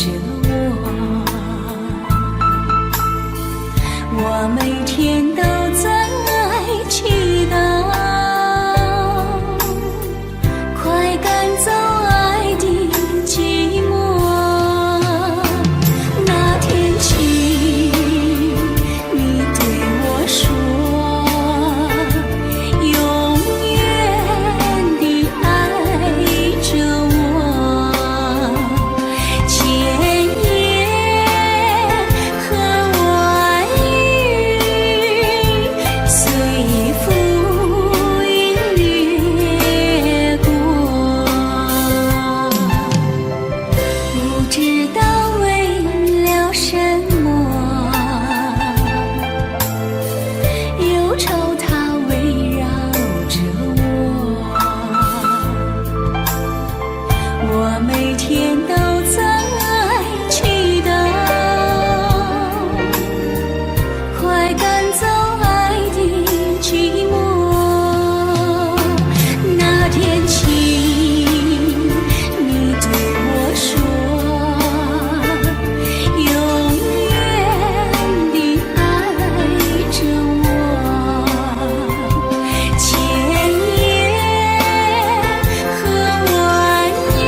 着我每天都在祈祷，快赶走爱的寂寞。那天起，你对我说，永远地爱着我，千言和万语随浮云掠过，不知道为了什么，忧愁它围绕着我每天都在祈祷，快赶走爱的寂寞。那天起，你对我说，永远地爱着我，千言和万语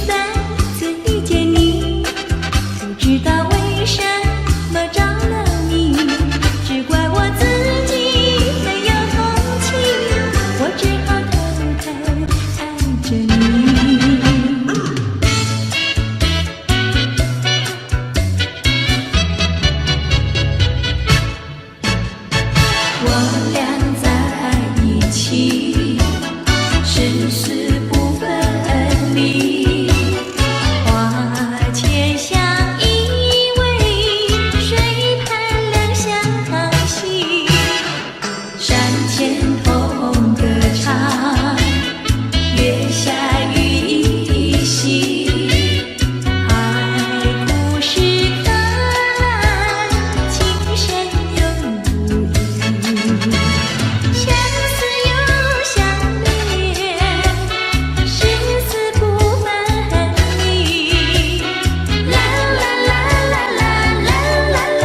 再次遇见你，不知道为什么着了迷，只怪我自己没有同情，我只好偷偷爱着你。我俩在一起，誓死不分离，花前相依偎，水畔两相惜，山前同歌唱，月下雨依稀，海枯石可来，情深永不移，相思又相恋，誓死不分离，啦啦啦啦啦啦啦啦，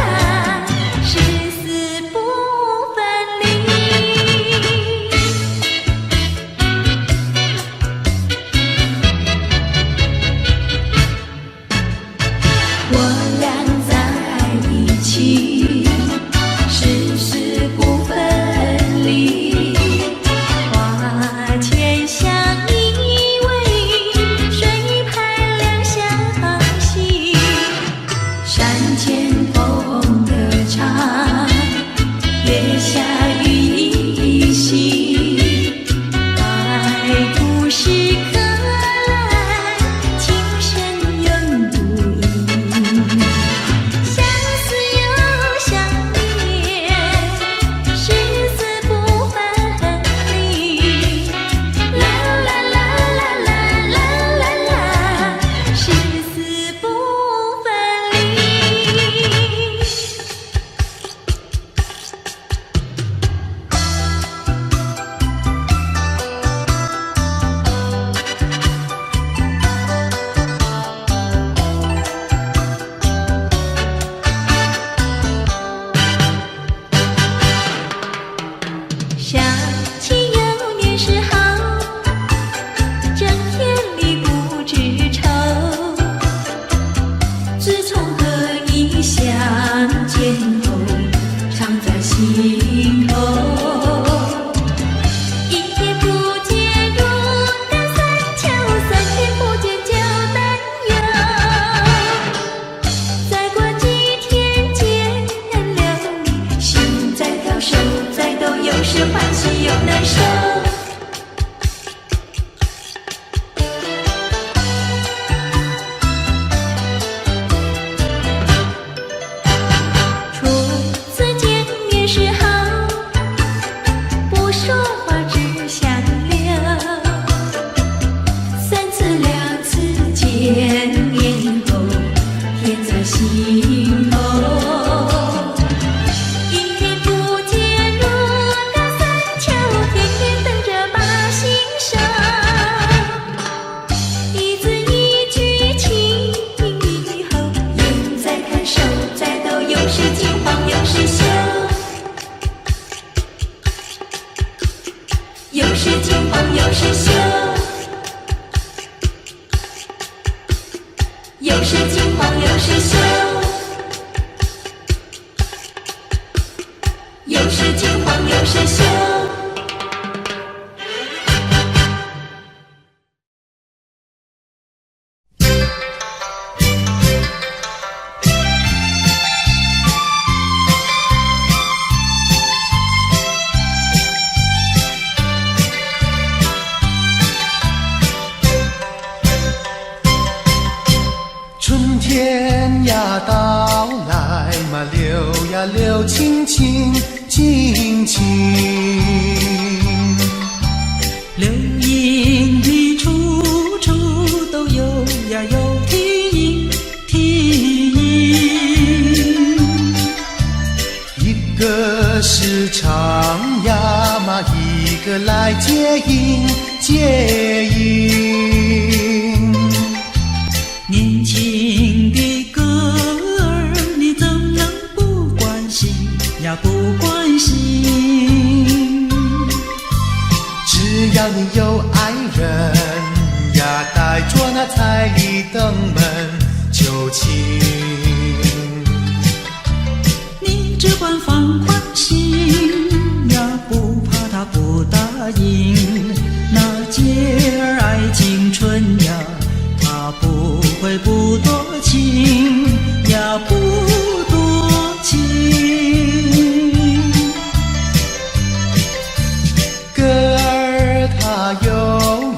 誓死不分离。我俩在一起，誓死不分离，花前相依偎，水畔两相惜，山前同歌唱，月下雨依稀，海枯石可来，情深永不移，相思又相恋，誓死不分离，啦啦啦啦啦啦啦啦，誓死不分离。想起幼年时好，整天里不知愁，自从和你相见后，常在心头，一天不见如隔三秋，三天不见就担忧，再过几天见了你，心在跳，手在抖，有时欢喜又难受。初次见面时好，不说话只相留，三次两次见面后，甜在心头，一天不见如隔三秋，天天等着把心收，一字一句情以后，眼在看，手在抖，有时惊慌有时羞，有时惊慌有时羞，有时惊慌有时羞，有时惊慌有时羞。春天呀到来嘛，流呀流，清清清清，流萤里处处都有呀有啼啼，一个是唱呀嘛，一个来接应接应。年轻的歌儿，你怎能不关心呀不关心？只要你有爱人呀，带着那彩礼登门求亲。你只管放宽心呀，不怕他不答应。那姐儿爱青春呀，他不会不多情呀，不多情。哥儿他有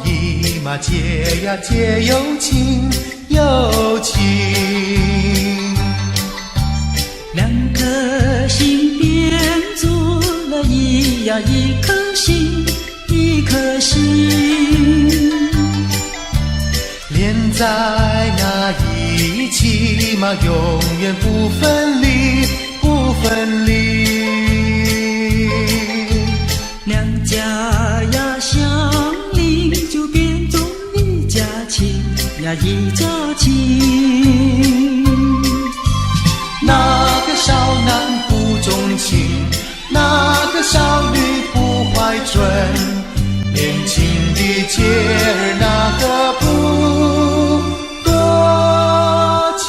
意嘛，姐呀姐有情有情。两颗心变做了一颗心，一颗心。连在那一起嘛，永远不分离，不分离。两家呀相邻，就变作一家亲呀，一家亲。那个少男不钟情，那个少女不怀春，年轻的姐儿那个不多情。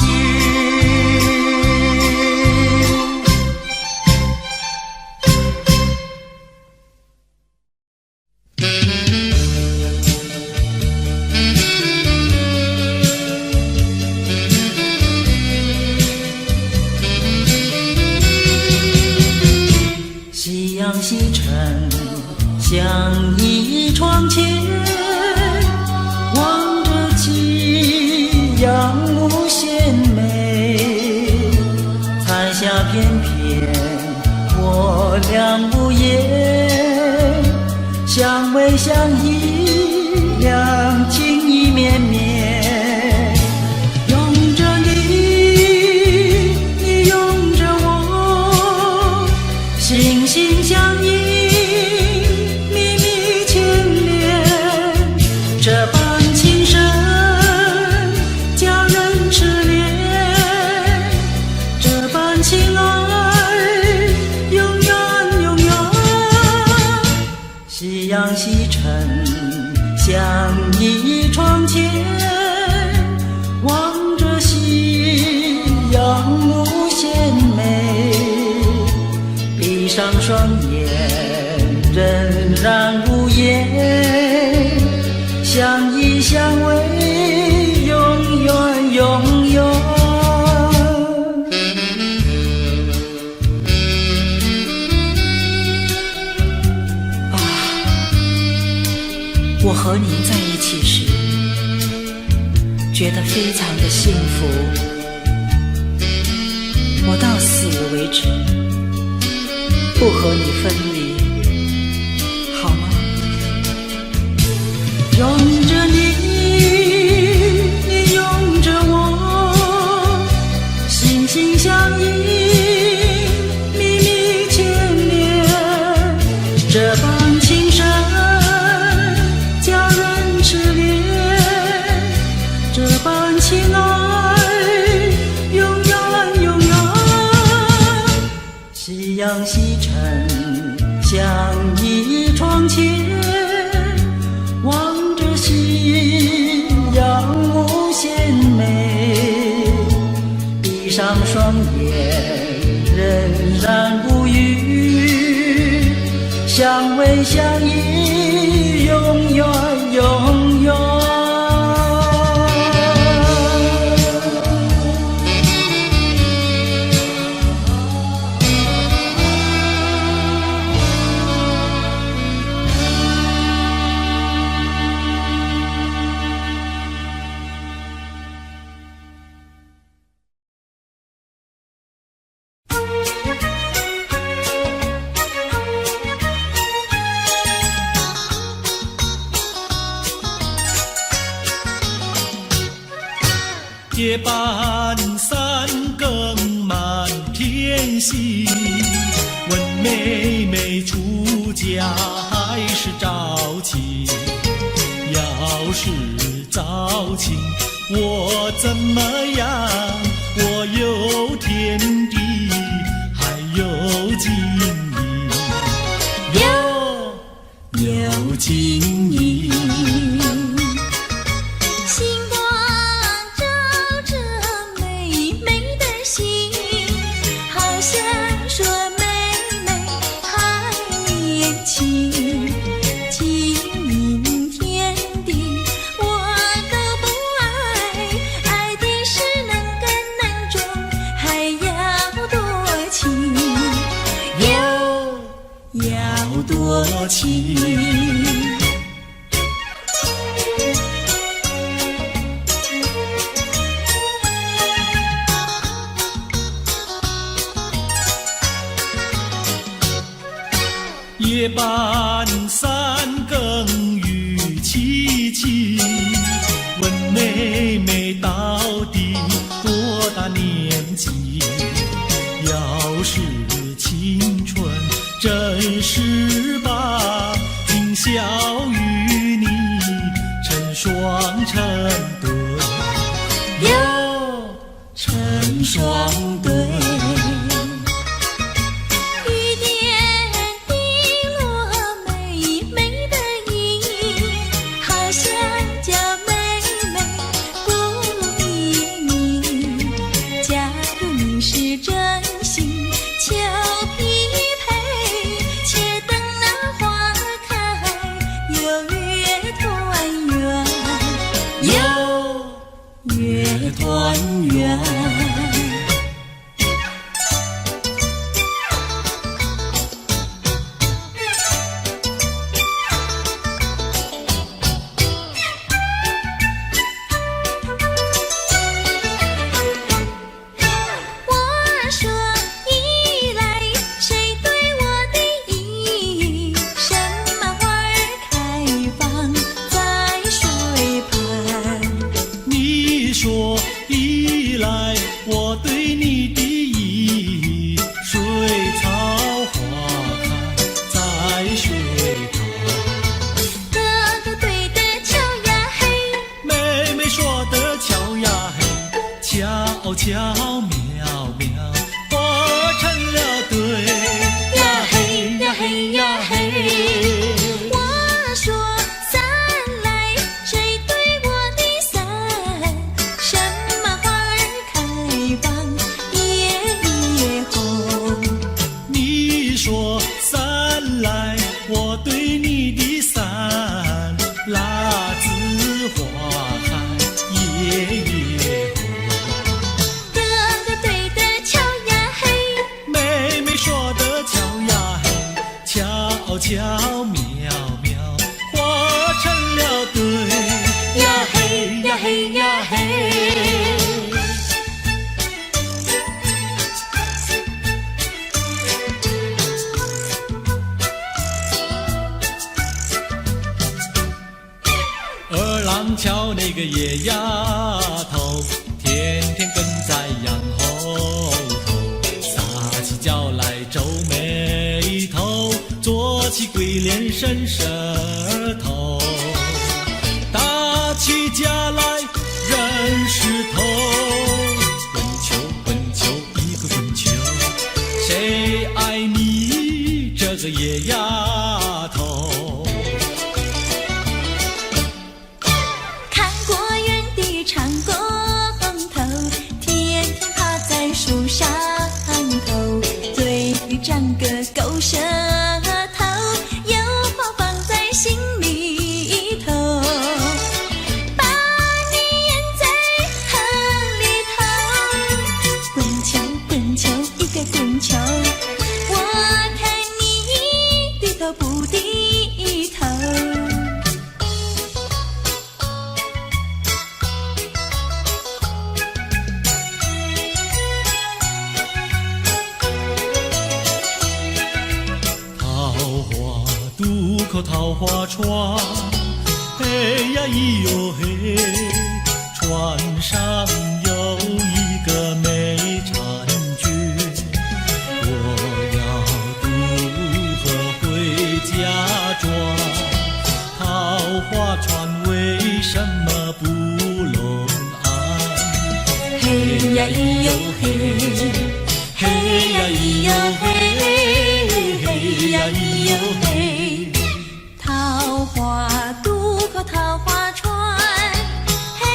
夕阳西沉，像一窗前，望着夕阳无限美。彩霞翩翩，我俩无言，相偎相依，两情意绵绵。拥着你，你拥着我，心心相印，密密牵连。这般情深，叫人痴恋；这般情爱，永远永远。夕阳西沉，像一窗前，望着夕阳无限美。闭上双眼，仍然无言，相依相偎，永远永远。啊，我和您在一起时，觉得非常的幸福，我到死为止不和你分离，好吗？拥着你，你拥着我，心心相印，密密牵连。这般情深，叫人痴恋；这般情爱，永远永远。夕阳西沉，像一窗前，望着夕阳无限美。闭上双眼，仍然无语，相偎相依，永远永远。夜半三更满天星，问妹妹出嫁还是早亲？要是早亲，我怎么样？我有天地，还有金银，有金银。星光照着美美的心，好像说妹妹还年轻。金银天地我都不爱，爱的是能干难中还要多情，要多情。夜半三更雨凄凄，问妹妹到底多大年纪？要是青春真是把，今宵与你成双成对，哟，成双对。团圆。我说一来，谁对我的意？什么花儿开放在水畔？你说一来，我对你的意，水草花开在水旁。哥哥对的巧呀嘿，妹妹说的巧呀嘿，巧巧妙妙，活成了对呀嘿呀嘿呀嘿。我说伞来，谁对我的伞？什么花儿开放夜红？你说伞来，我对你的伞，辣子花开夜红。哥哥对的巧呀嘿，妹妹说的巧呀嘿，巧巧妙妙，活成了对呀嘿呀嘿呀嘿。二郎桥那个野丫头，天天跟在羊后头，撒起娇来皱眉头，做起鬼脸伸舌头，打起架来扔石头，滚球滚球一个滚球，谁爱你这个野丫头？看过远的长工头，天天趴在树上头，嘴里长个狗舌头，有话放在心里头，把你咽在河里头。滚球滚球一个滚球，我看你低头不低头。渡口桃花船，嘿呀咿哟嘿，船上有一个美婵娟，我要渡河回家转，桃花船为什么不拢岸？嘿呀咿哟嘿，嘿呀咿哟嘿，嘿呀咿哟嘿。桃花渡口桃花船，嘿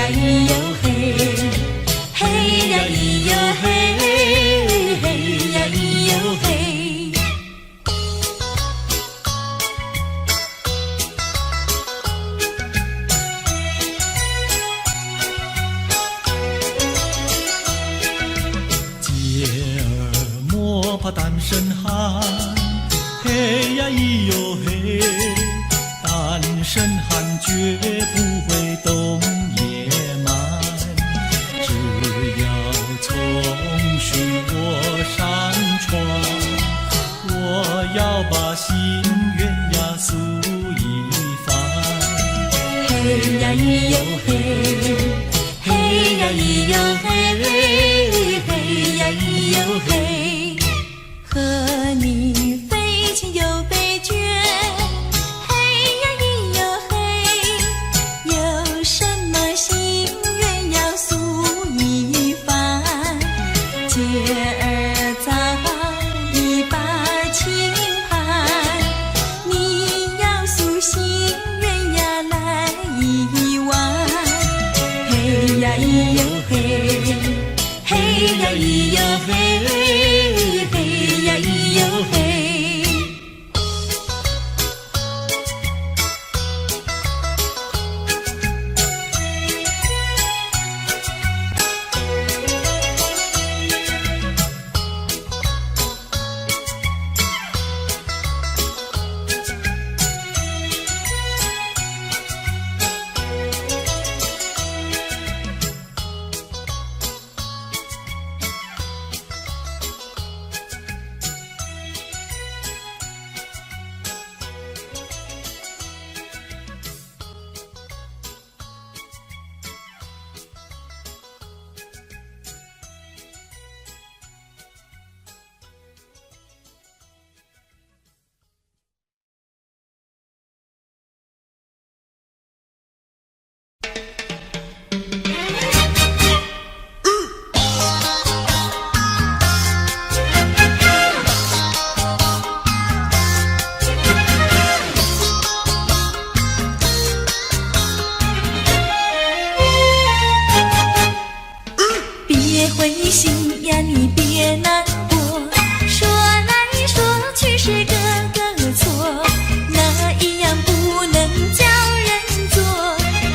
呀咿哟嘿，嘿呀咿哟嘿，嘿呀咿哟嘿。莫怕单身汉，嘿呀咿哟嘿，单身汉绝不会懂野蛮，只要从许我上船，我要把心愿呀诉一番。嘿呀咿哟嘿，嘿呀咿哟嘿，嘿呀咿哟嘿。和你非亲又非眷，嘿呀咿哟嘿，有什么心愿要诉一番？姐儿早已把情盼，你要诉心愿呀来一碗。嘿呀咿哟嘿，嘿呀咿哟嘿，嘿呀咿哟嘿。别灰心呀，你别难过，说来说去是个个错，哪一样不能叫人做，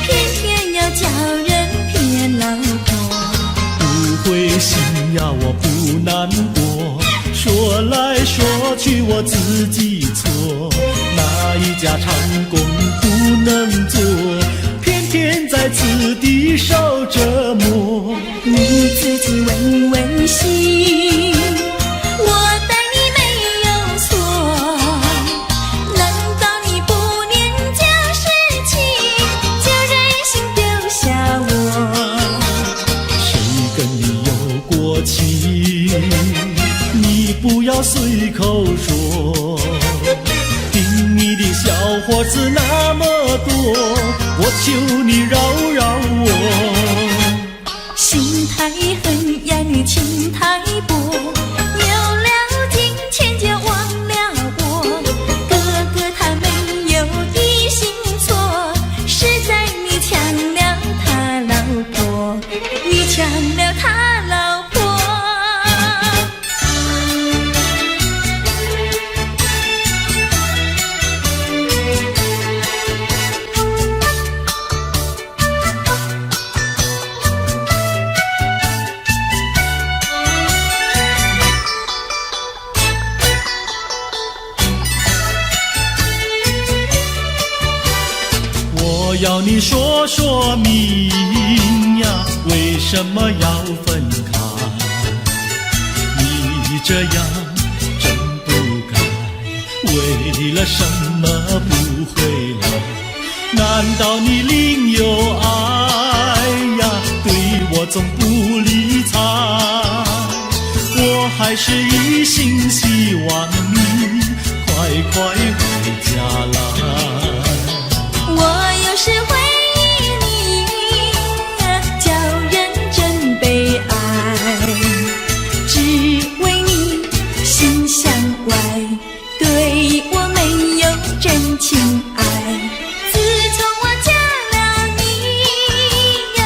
偏偏要叫人骗老婆。不灰心呀，我不难过，说来说去我自己错，哪一家长工不能做，偏偏在此地受折磨。你自己问问心，我待你没有错，难道你不念旧事情，就任性丢下我？谁跟你有过情，你不要随口说，听你的小伙子那么多，我求你饶饶我。心太狠呀，你情太薄，有了金钱就忘了我。哥哥他没有一心错，是在你抢了他老婆，你抢了他老婆。我要你说说明呀，为什么要分开？你这样真不该，为了什么不回来？难道你另有爱呀？对我总不理睬，我还是一心希望你快快回家来。我有时会忆你，叫人真悲哀，只为你心向外，对我没有真情爱。自从我嫁了你呀，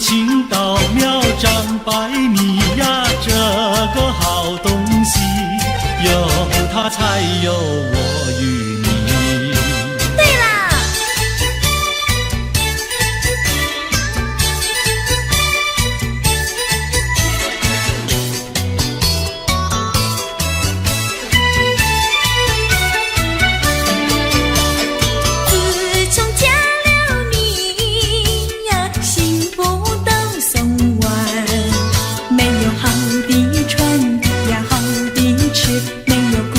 情到苗长百米呀，这个好东西，有它才有我与你。对啦，自从嫁了你呀，幸福都送完，没有好的穿呀，好的吃，没有股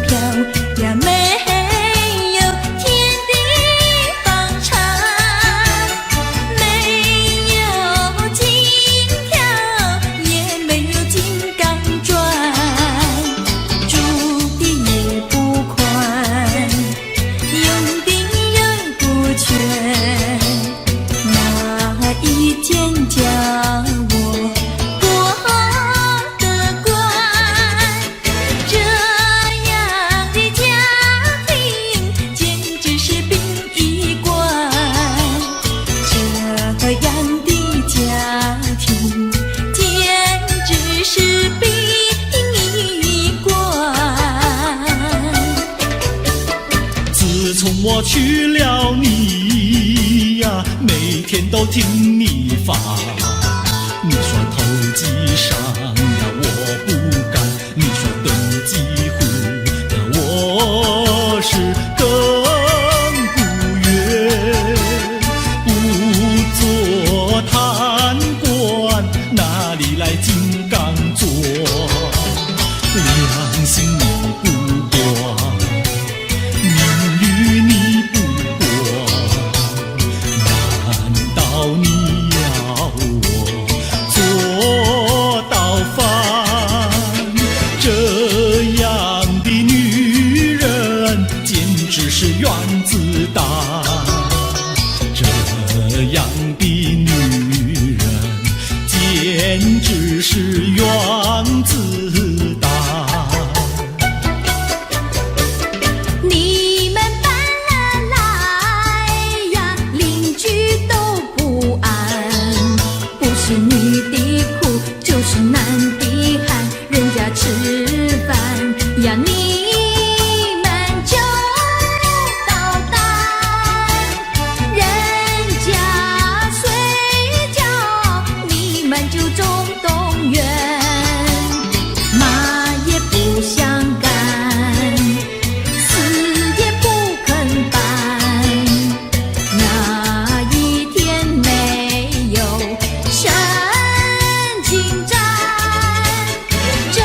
票呀，没有天地房产，没有金条，也没有金刚钻，住的也不宽，用的也不全，哪一天叫我过得关？这样的家庭简直是殡仪馆，这样的家庭简直是殡仪馆。自从我娶了你呀，每天都听你发。你说投机商呀，我不干；你说登记户呀，我是更不愿。不做贪官，哪里来金刚座？良心你不管，名誉你不管，难道你要我做到饭？这样的女人简直是原子弹，这样的女人简直是原子弹。你们搬了来呀，邻居都不安，不是女的苦，就是男的寒，人家吃饭呀，你们就捣蛋，人家睡觉，你们就总动员，骂也不想干，死也不肯搬，哪一天没有神经战？这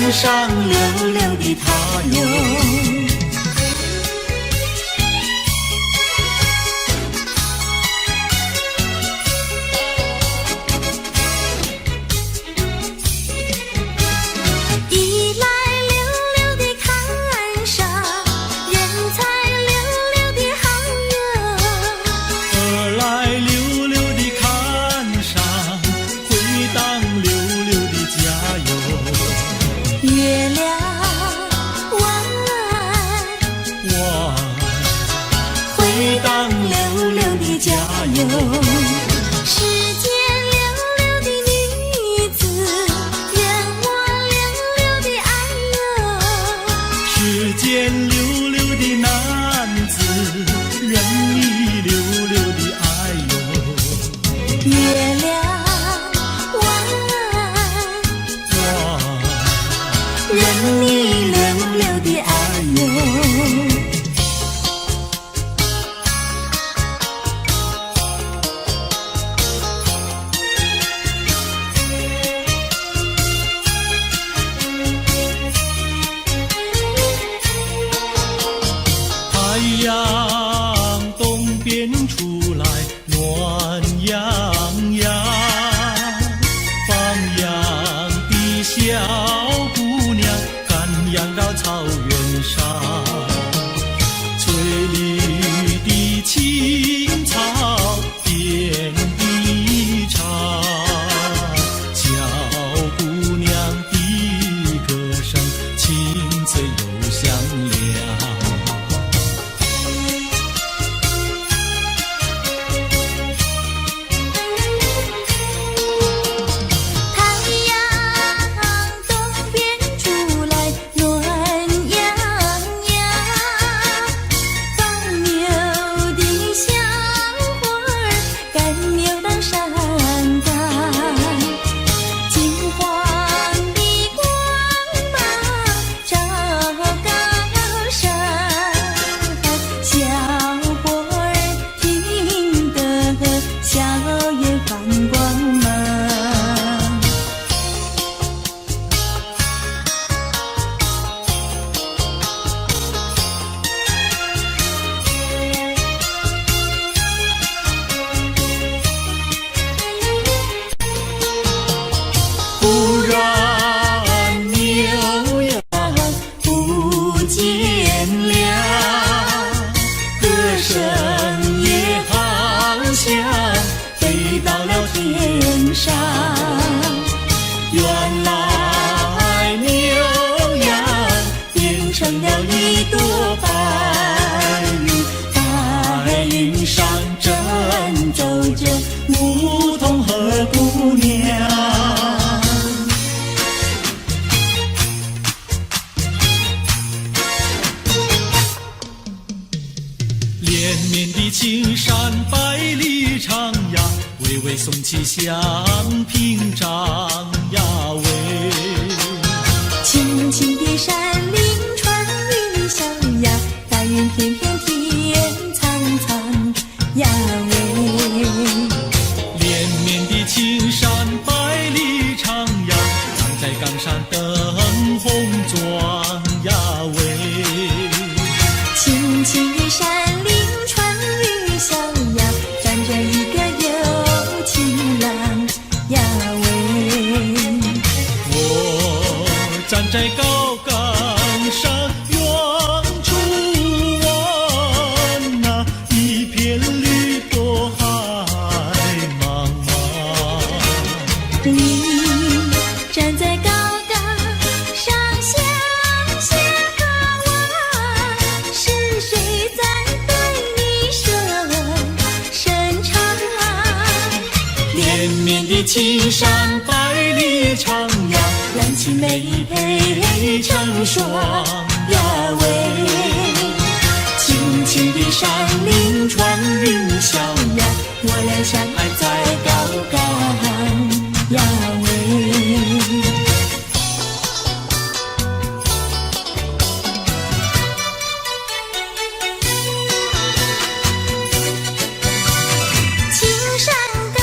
岸上溜溜的他哟。世间溜溜的女子，愿我溜溜的爱哟。世间溜溜的男子，任你溜溜的爱哟。月亮弯，任你溜溜的爱哟。太阳东边出来暖洋洋，放羊的小姑娘赶羊到草原上，翠绿的青草遍地长，小姑娘的歌声清脆又响亮。忽然牛羊不见了，歌声也好像飞到了天上。原来牛羊变成了一朵白云，白云上正走着牧童和姑娘。连绵的青山百里长呀，巍巍耸起像屏障呀喂。青青的山岭穿云霄呀，白云片片天苍苍呀喂。连绵的青山百里长呀，站在岗上灯红妆呀喂。青青的山岭穿云霄呀，站着一个有情郎呀喂。我站在高岗上远处望那一片绿波海茫茫。你站在高岗上向下看望，是谁在对你伸长？连绵的青山百里长呀，蓝青梅配成双呀喂。青青的山岭穿云霄呀，我俩相爱在高岗呀喂。青山高，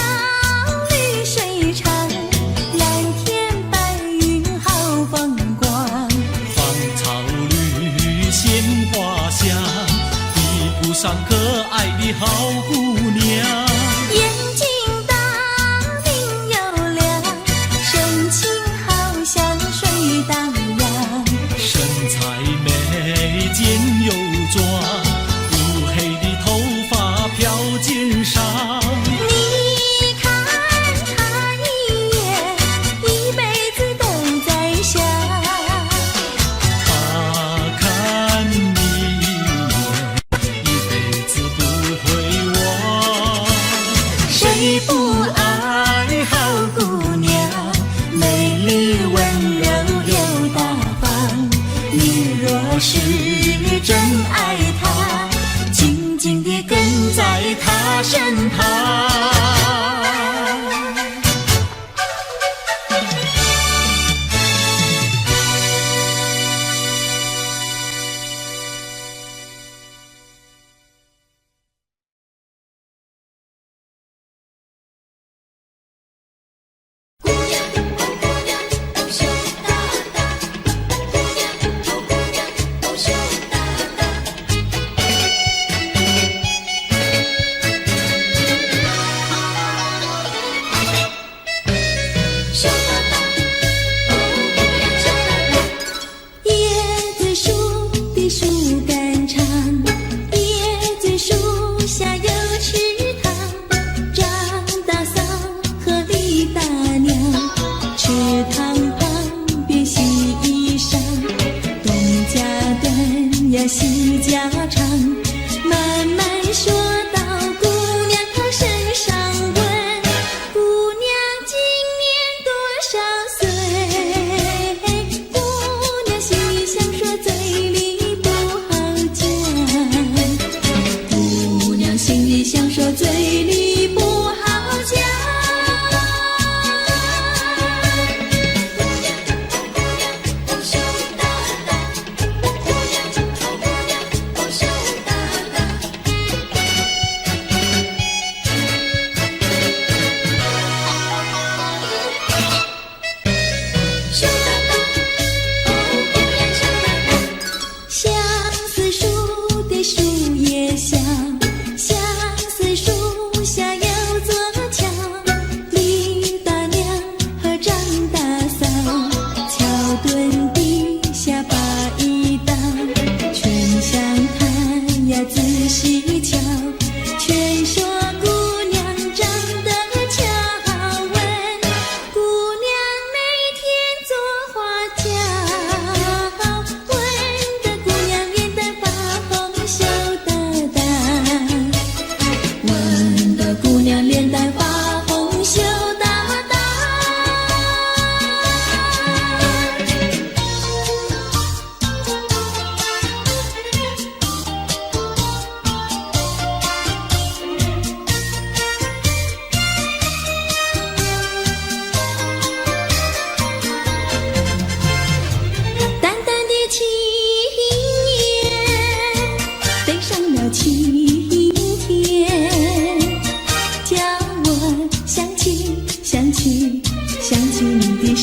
绿水长，蓝天白云好风光。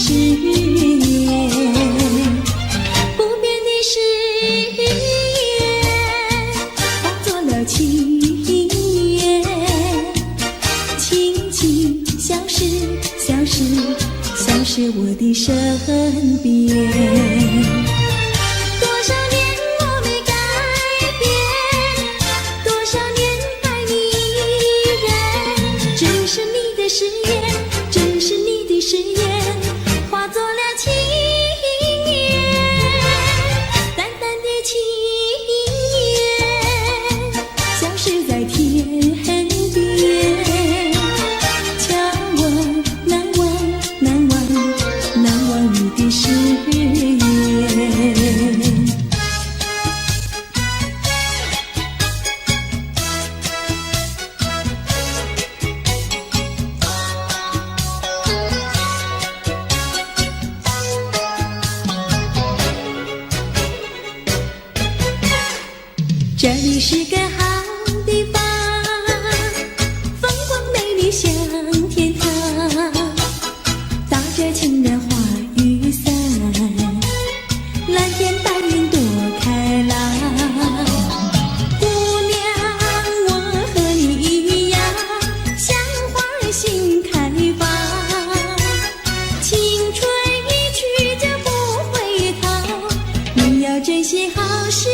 誓言，不变的誓言化作了情缘，轻轻消失，消失，消失我的身边。多少年我没改变，多少年爱你依然，只是你的誓言，只是你的誓言化作了情缘，淡淡的情缘消失在天边，悄忘难忘难忘难忘你的誓言。这里是个好地方，风光美丽像天堂，打着情人花雨伞，蓝天白云多开朗。姑娘，我和你一样，像花儿心开放，青春一去就不回头，你要珍惜好时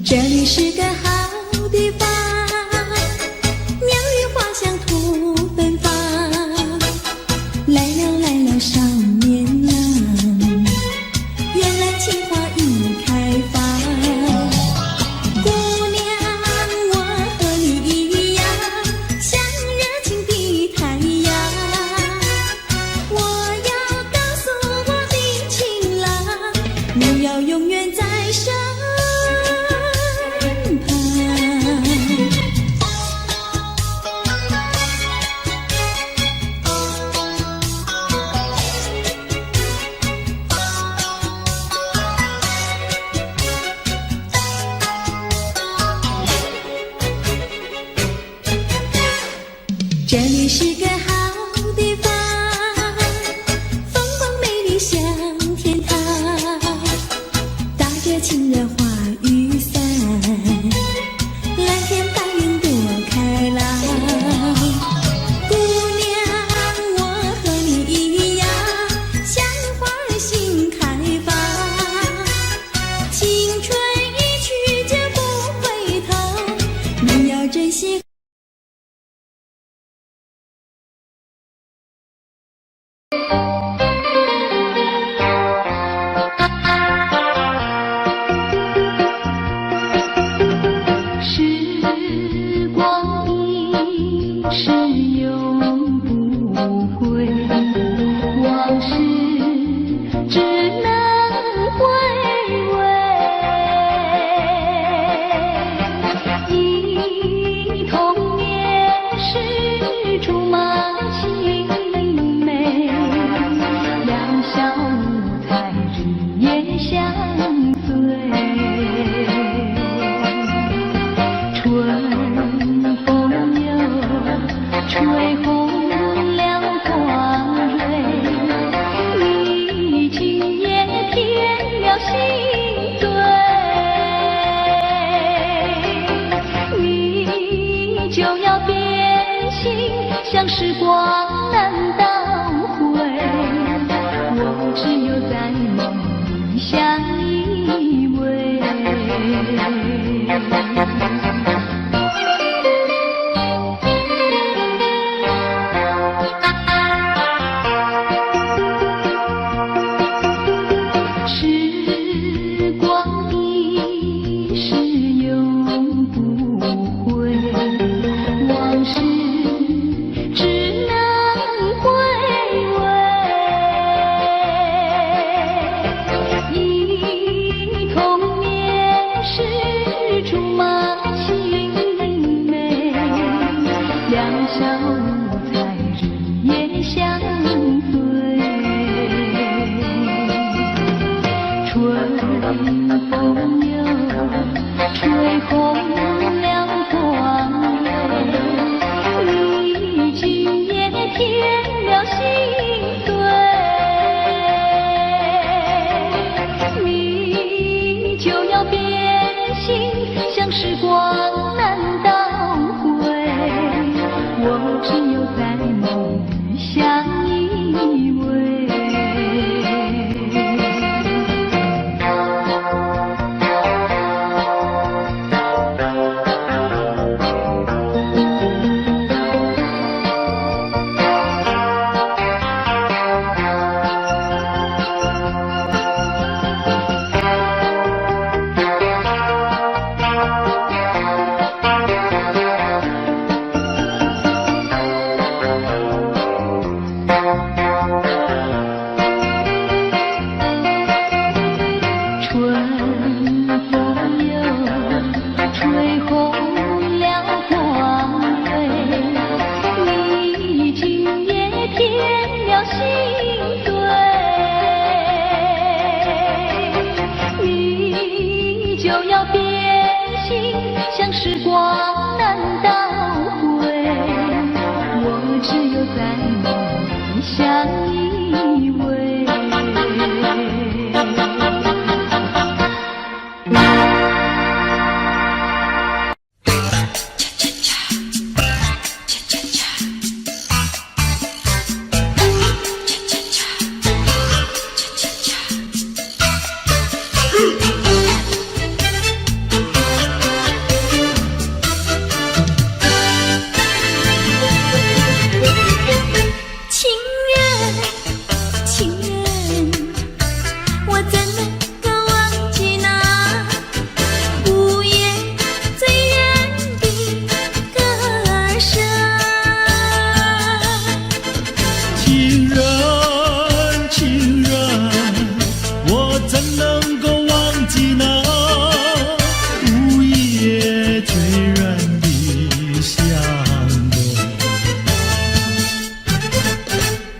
这里是个好地方，鸟语花香吐芬芳，来了来了少年郎，原来情花已开放。姑娘，我和你一样，像热情的太阳，我要告诉我的情郎，你要永远在身这里是个好地方，风光美丽像天堂，打着情人花雨伞，蓝天白云多开朗。姑娘，我和你一样，像花儿心开放，青春一去就不回头，你要珍惜。时光一逝永不回，往事只能回味。忆童年时竹马青梅，两小无猜日夜相随。春风又吹红了花蕊，你今夜添了心醉，你就要变心，像时光难倒回，我只有在梦里相依偎。时光一逝永不回，往事只能回味。忆童年时竹马青梅，两小无猜也相随。春风又吹红了光蕊，你今夜添了心碎。你就要变心，像时光难倒回，我只有在梦里相依偎。时光难倒回，我只有在梦里相依偎。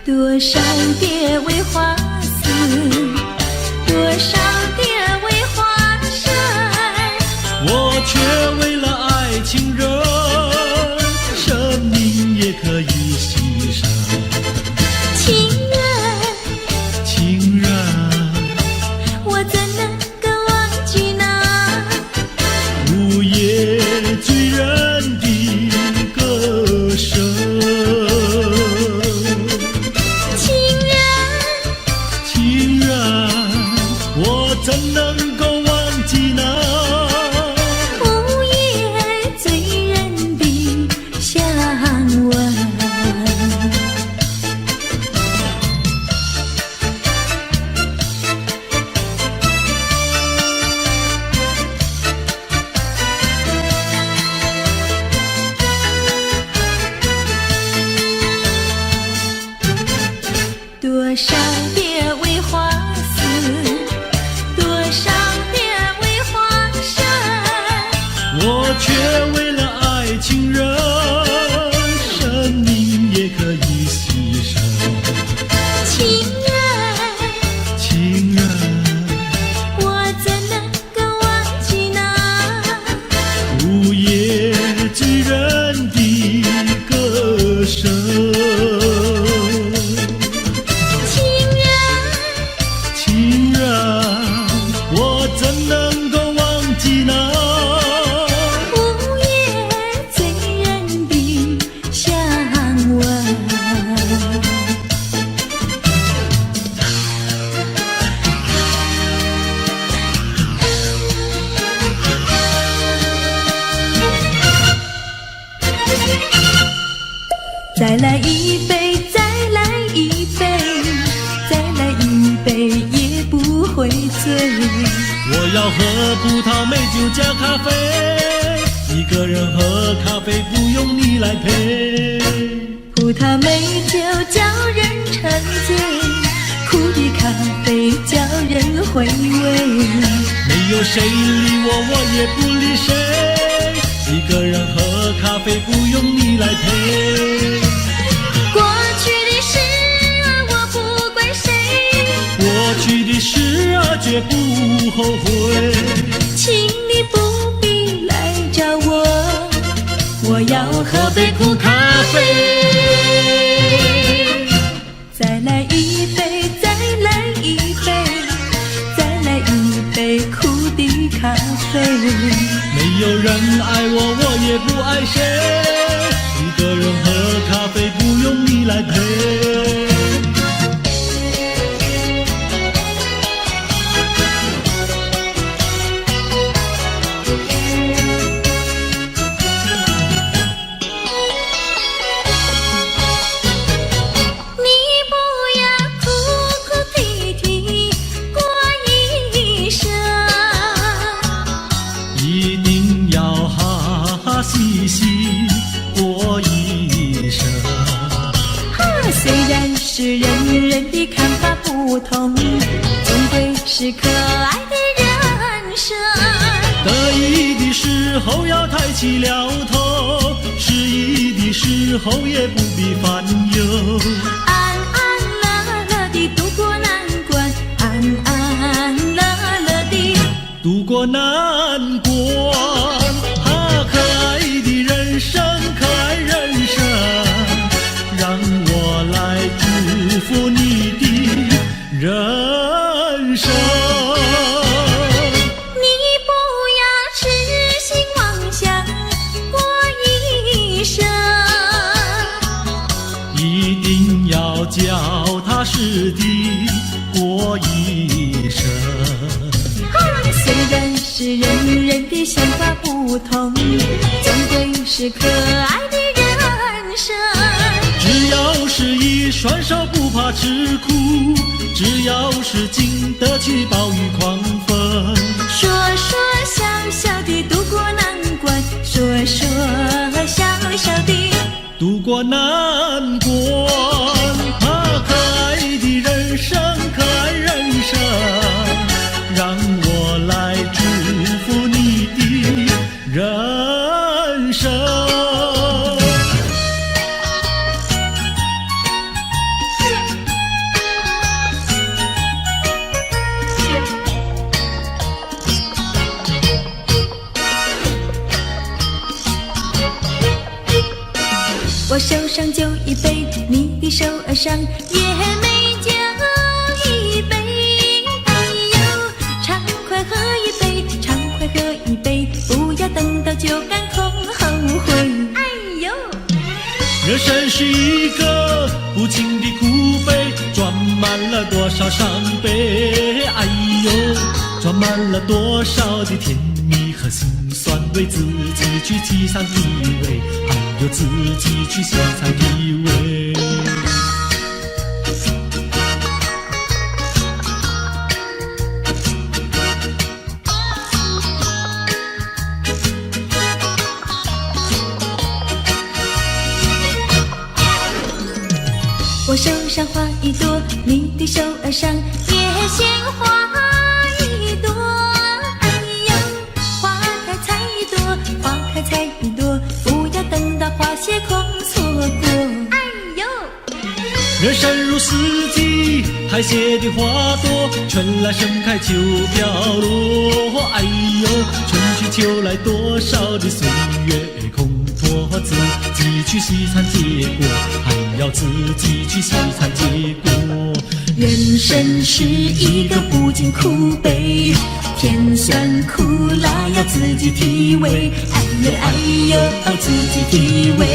多少蝶为花死，多少蝶为花生，我却为了爱情人，生命也可以牺牲。情人，情人，我怎能够忘记那午夜醉人的歌声？怎能够忘记那午夜醉人的香吻？多少蝶为花死，我却为了爱情人，生命也可以牺牲。情人，情人，我怎能够忘记那午夜醉人的歌声？情人，情人，我怎能够忘记那再来一杯，再来一杯，再来一杯也不会醉。我要喝葡萄美酒加咖啡，一个人喝咖啡不用你来陪。葡萄美酒叫人沉醉，苦的咖啡叫人回味。没有谁理我，我也不理谁，一个人喝咖啡不用你来陪。过去后悔。请你不必来找我，我要喝杯苦咖啡。再来一杯，再来一杯，再来一杯苦的咖啡。没有人爱我，我也不爱谁。一个人喝咖啡，不用你来陪。细细过一生。虽然是人人的看法不同，总归是可爱的人生。得意的时候要抬起了头，失意的时候也不必烦忧。安安乐乐地度过难关，安安乐乐地度过难关。可爱的人生，可爱人生，让我来祝福你的人生。你不要痴心妄想过一生，一定要脚踏实地过一生。虽然是人人的想法不同，总归是可爱的人生。只要是一双手不怕吃苦，只要是经得起暴雨狂风。说说笑笑地度过难关，说说笑笑地度过难关。可爱的人生，可爱人生，让我来祝福你的人生。我手上就一杯，你的手儿上也没就一杯。哎呦，畅快喝一杯，畅快喝一杯，不要等到酒干空后悔。哎呦，人生是一个无情的苦杯，装满了多少伤悲。哎呦，装满了多少的甜蜜和辛酸，为自己去体尝体味，还有自己去欣赏体味。我手上花一朵，你的手儿上也鲜花一朵。哎呦，花开采一朵，花开采一朵，不要等到花谢空错过。哎呦，人生如四季，开谢的花朵，春来盛开秋飘落。哎呦，春去秋来，多少的岁月空托，自己去细尝结果，还要自己去细尝结果。人生是一个不尽苦悲，甜酸苦辣要自己体味。哎呦哎呦，自己体味。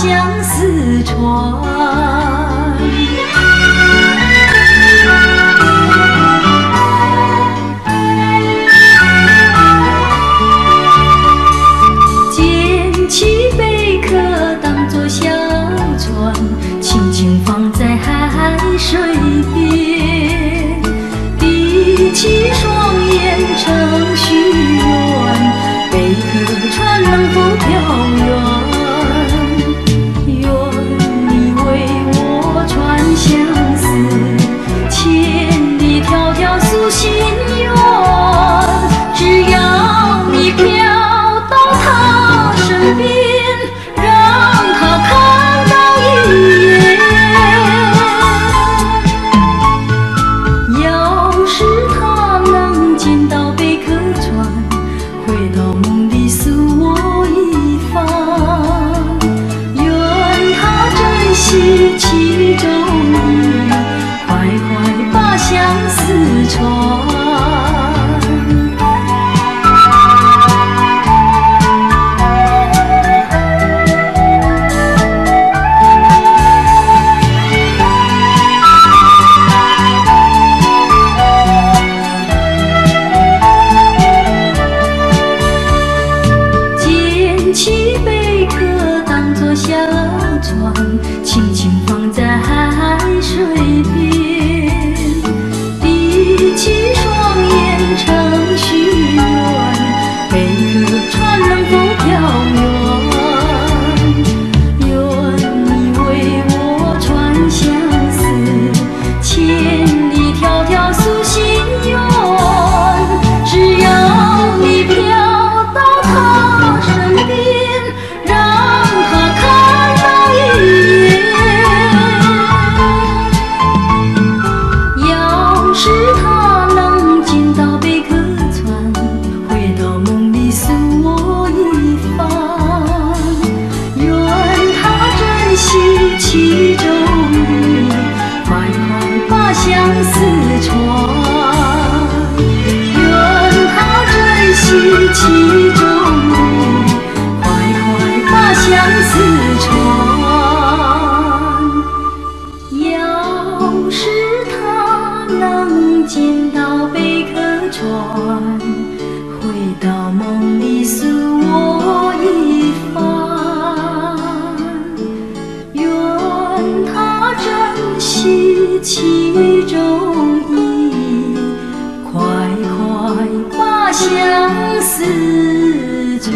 相思船。捡起贝壳当作小船，轻轻放在海水边，闭起双眼成许愿，贝壳船能否飘远？愿你为我传相思，千里迢迢诉心愿。只要你飘到他身边，让他看到一眼。要是他能见到贝壳船，回到梦里诉我一番。愿他珍惜其中意，快快把相思传。捡起贝壳当作小船，轻轻放在海水边，闭起双眼成许愿，贝壳船能否飘远？愿你为我传相思，千里迢迢诉心愿。只要你飘到他身边，让他看到一眼。要是他能见到贝壳船，回到梦里诉我一番。愿他珍惜其中意，快快把相思传。愿他珍惜其中意，快快把相思传。要是他能见到贝壳船，回到梦里诉我一番。愿他珍惜其中意，快快把相思传。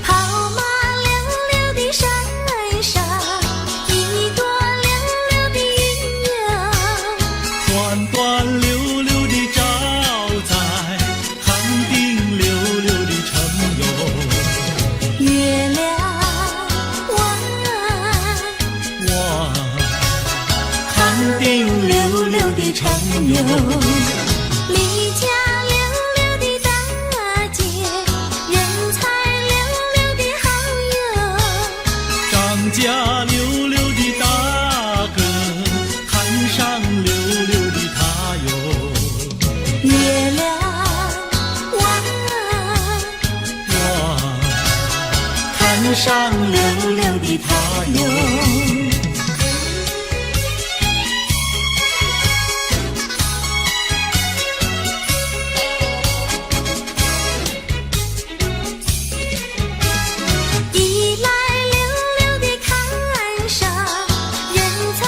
跑马溜溜的山上，一朵溜溜的云呀，端端溜溜地照在康定溜溜的城哟。月亮弯哇，康定溜溜的城哟。离家溜溜的大姐，人才溜溜的好友。张家溜溜的大哥，看上溜溜的他哟。月亮弯哇，看上溜溜的他哟。一来溜溜的看上，人才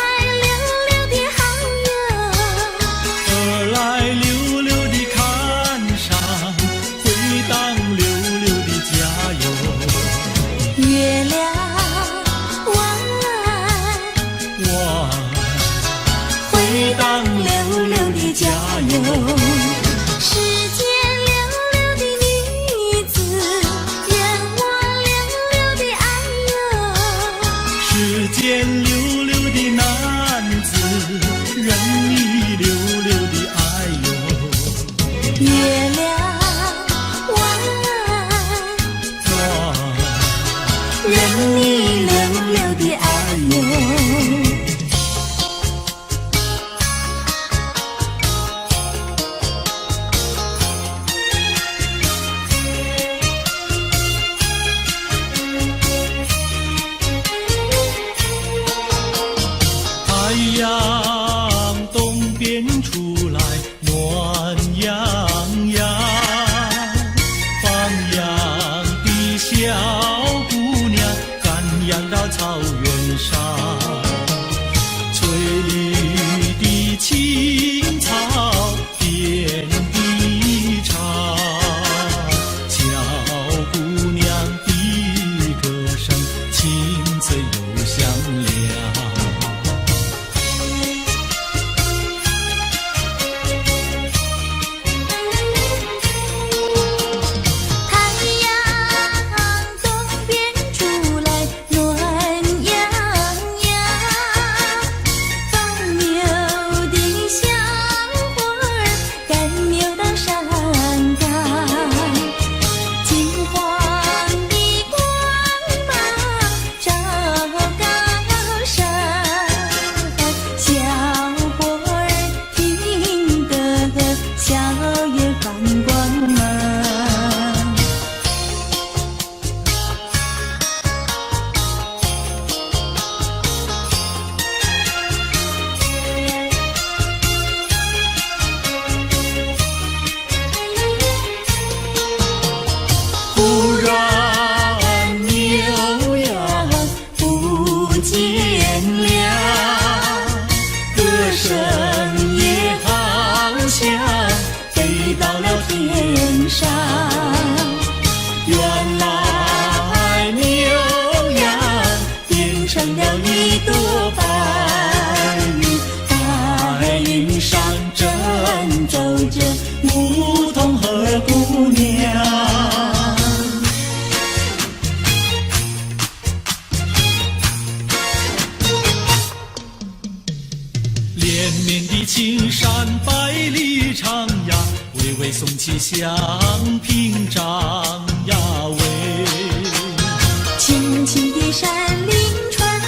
溜溜的好友。二来溜溜的看上，回当溜溜的家哟。月亮弯哇，回当溜溜的家哟。世间溜溜的女子，愿我溜溜的爱哟。世间溜溜的男子，任你溜溜的爱连绵的青山百里长呀，巍巍耸起像屏障呀喂。青青的山岭穿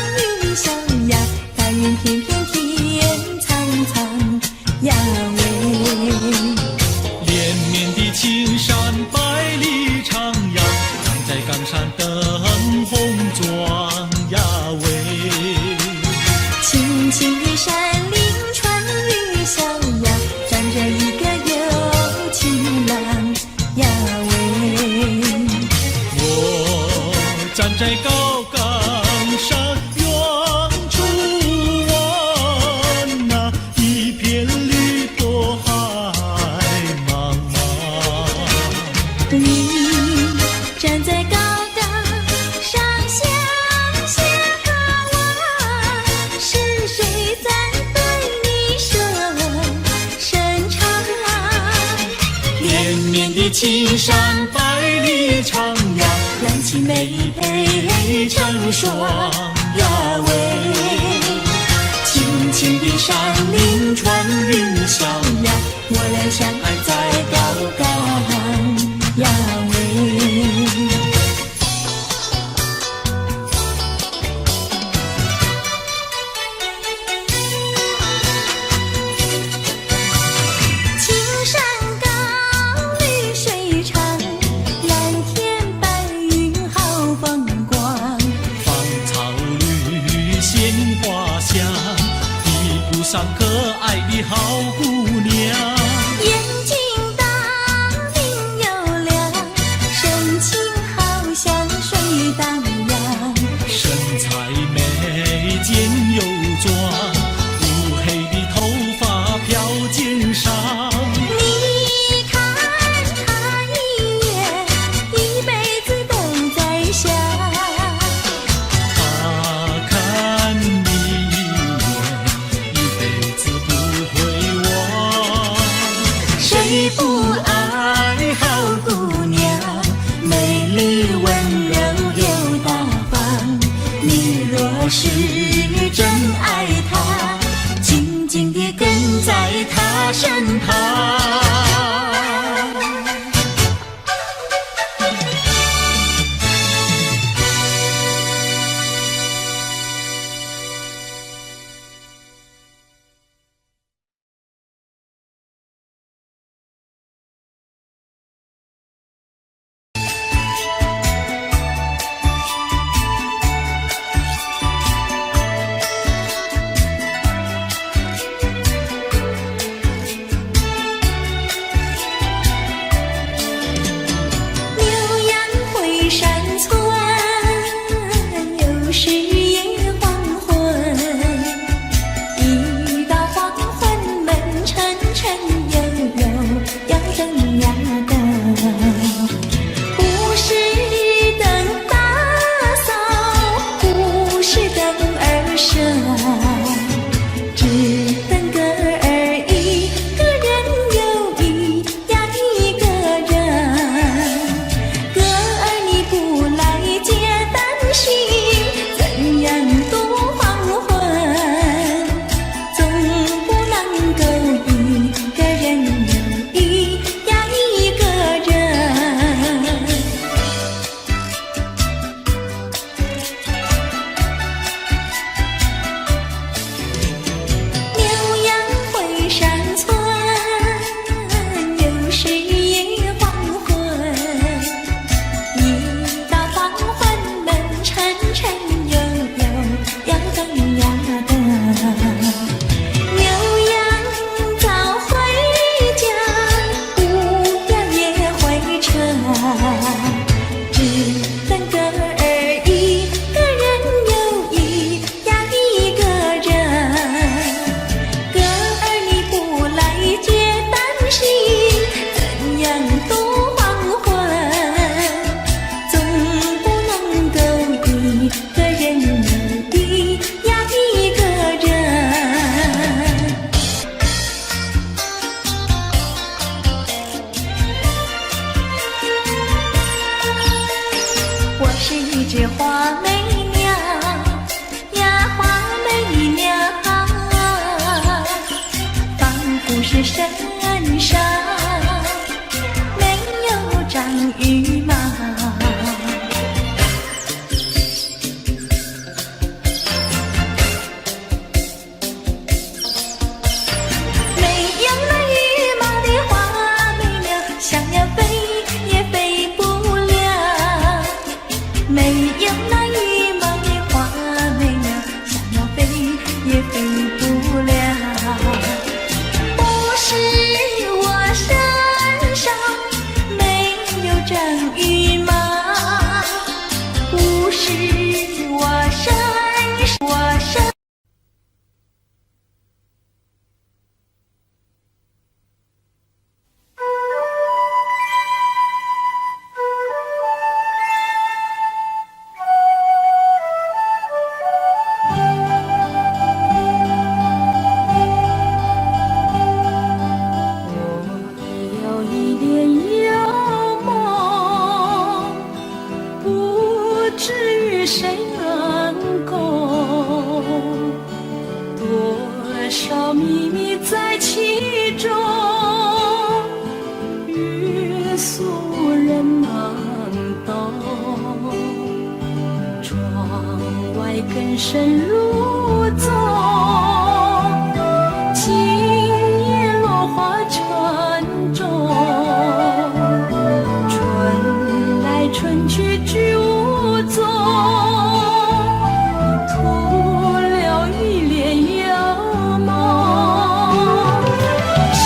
云霄呀，白云片片天苍苍呀喂。连绵的青山百里长呀，站在冈山灯红妆呀喂。青青的山岭穿云霄呀，站着一个有情郎呀喂。我站在高冈山，远处望那一片绿波海茫茫。你站在高岗上向下看我，是谁在对你说声长？连绵的青山百里长呀，蓝旗美配成双呀喂。青青的山岭穿云霄呀，我俩相爱在高岗呀喂。青山高，绿水长，蓝天白云好风光。芳草绿，鲜花香，一路上可爱的好姑娘。眼睛大，明又亮，神情好像水荡漾。身材美，肩又壮，乌黑的头发飘肩上。你看他一眼，一辈子都在想。他看你一眼，一辈子不会忘。谁不爱好姑娘？美丽温柔又大方。你若是真爱她，紧紧地跟在她身旁。是山上没有张羽毛，没有那羽毛的花没了，想要飞也飞不了，没有那羽毛的花没了，想要飞也飞不了。不是我身上没有张羽毛，不是我身上。有一点幽梦，不知谁能够，多少秘密在其中，欲俗人能懂。窗外更深入踪，今夜落花沉重，春来春去居无踪，徒留一帘幽梦。谁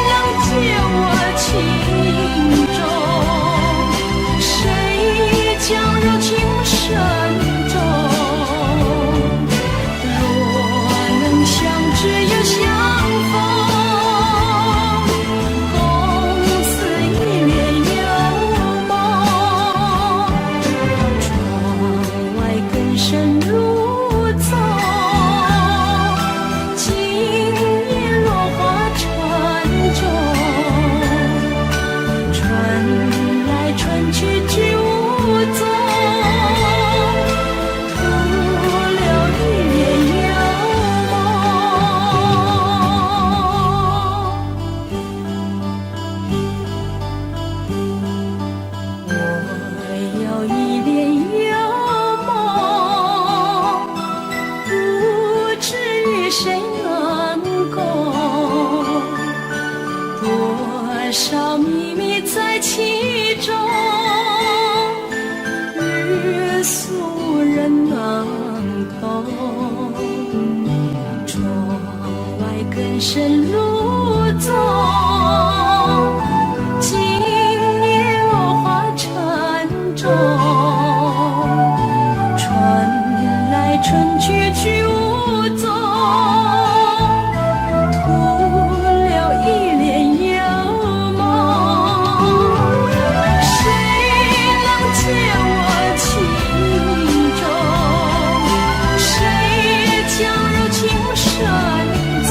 能解我情衷？谁将柔情深重？若能相知又相逢，共似一帘幽梦。窗外更深入踪，今夜落花沉重，春来春去居无踪，徒留一帘幽梦。我有一帘幽梦，不知与谁能共，多少秘密在其中，欲俗人能懂。窗外更深入踪，今夜落花沉重，春来春去居无踪，徒留一帘幽梦。谁能解我情衷？谁将柔情深重？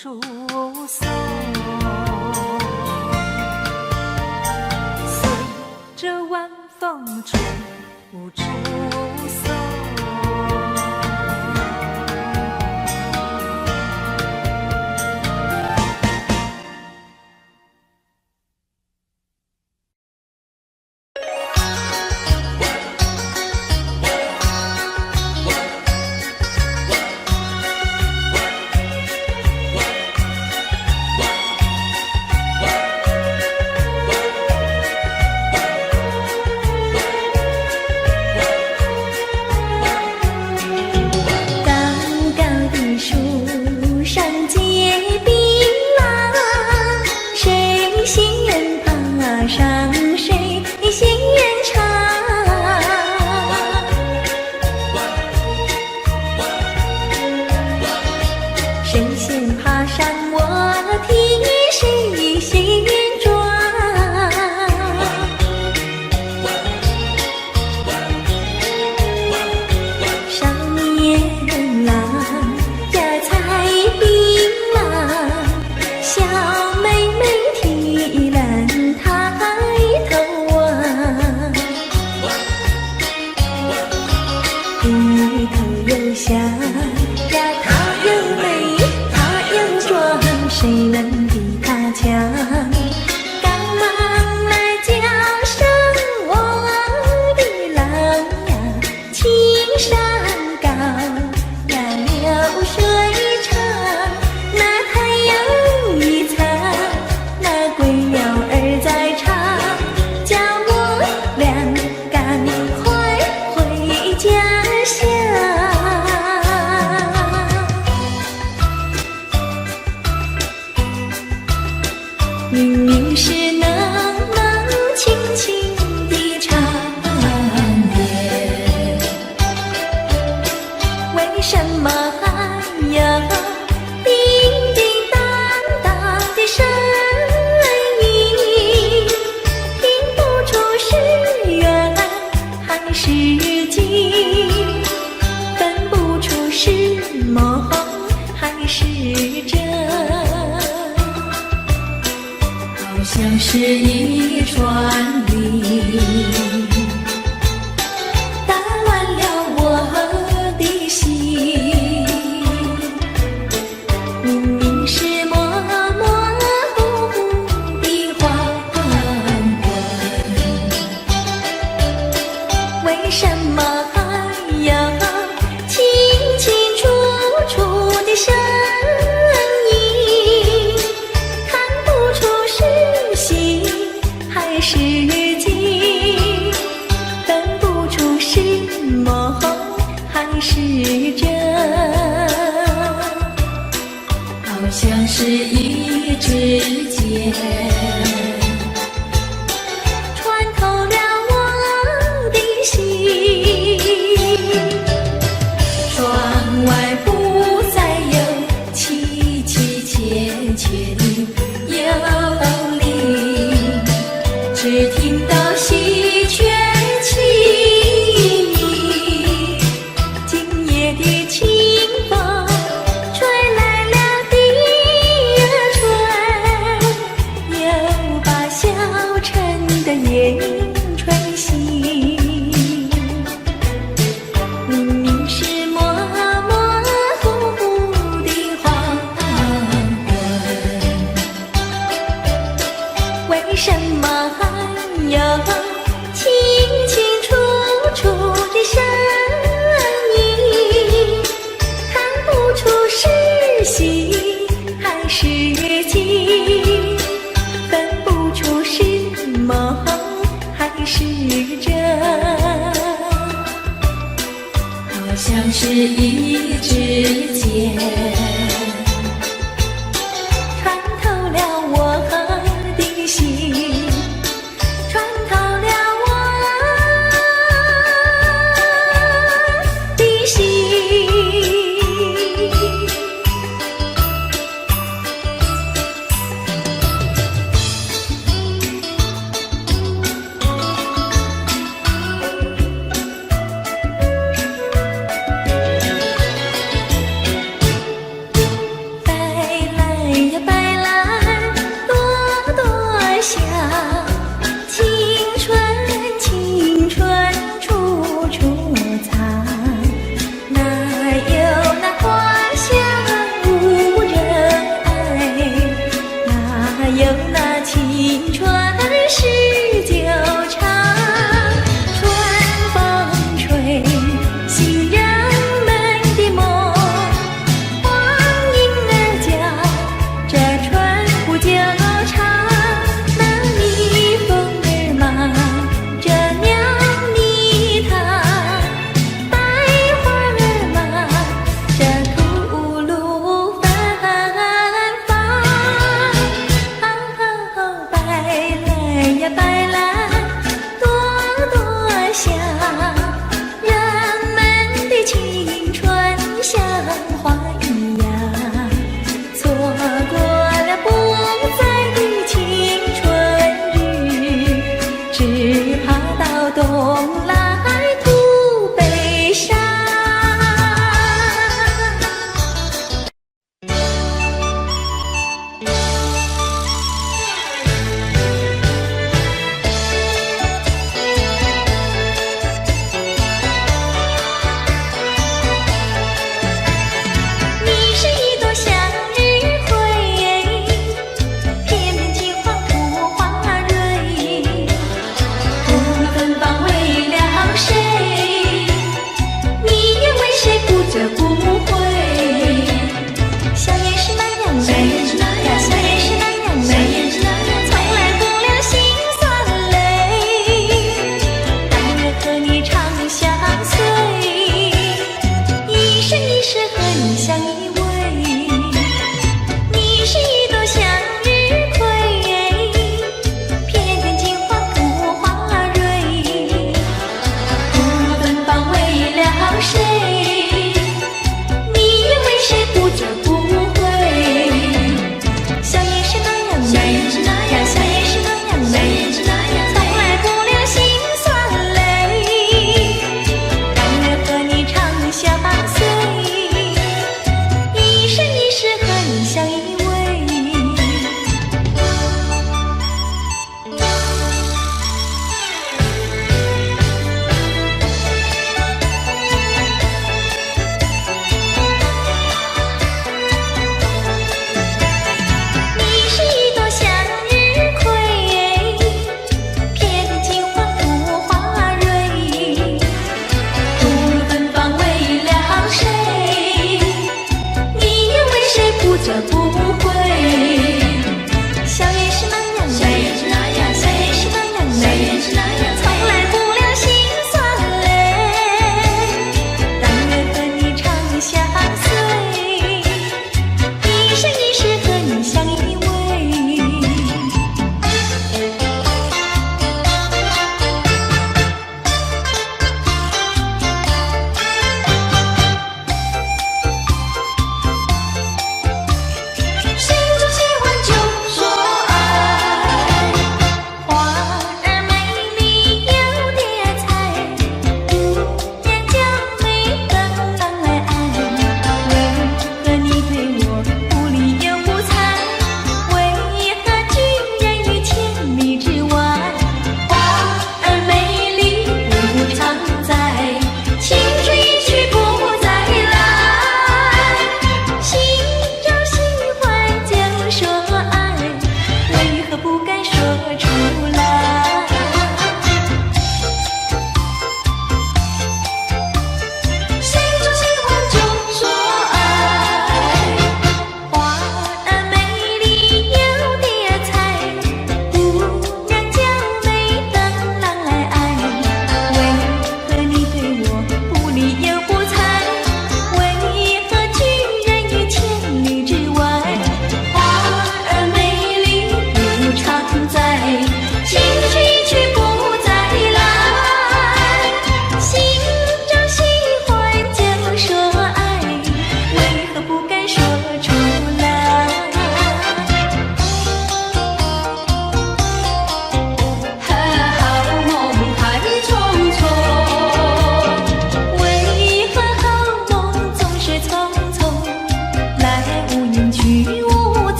处送。随着晚风吹无处送。是一串铃，打乱了我的心。明明是模模糊糊的黄昏，为什么还要清清楚楚的声音？看不出是喜还是惊，分不出是梦还是真，好像是一支箭穿透了我的心。窗外不再有凄凄切切的幽灵，只听到喜鹊轻鸣。今夜的清风吹来了第二春，又把小城的夜莺吹醒。明明是模模糊糊的黄昏，为什么还有清清楚楚的声音？看不出是喜还是惊，分不出是梦还是真，好像是一支箭穿透了我的心，穿透了我的心。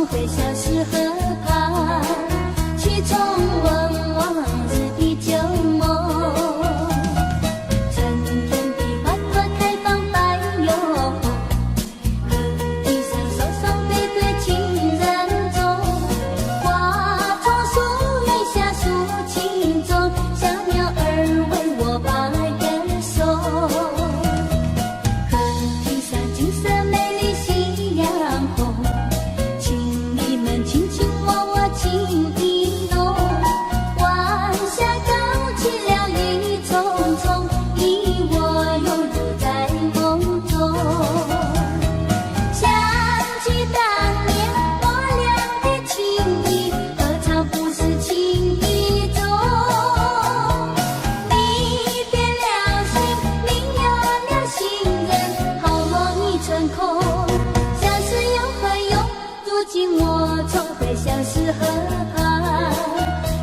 会消失河畔，去重温往日的旧梦。春天的花朵开放白又红，河堤上双双对对情人踪。花丛树荫下抒情中，小鸟儿为我把歌颂。河堤上景色美丽夕阳红，情侣们卿卿我我情意浓。晚霞高起了雨匆匆，你我拥入在梦中。想起当年我俩的情谊，何尝不是情意中。你变了心，另有了新人，好梦已成空。相思有何用？如今我重回相思河畔，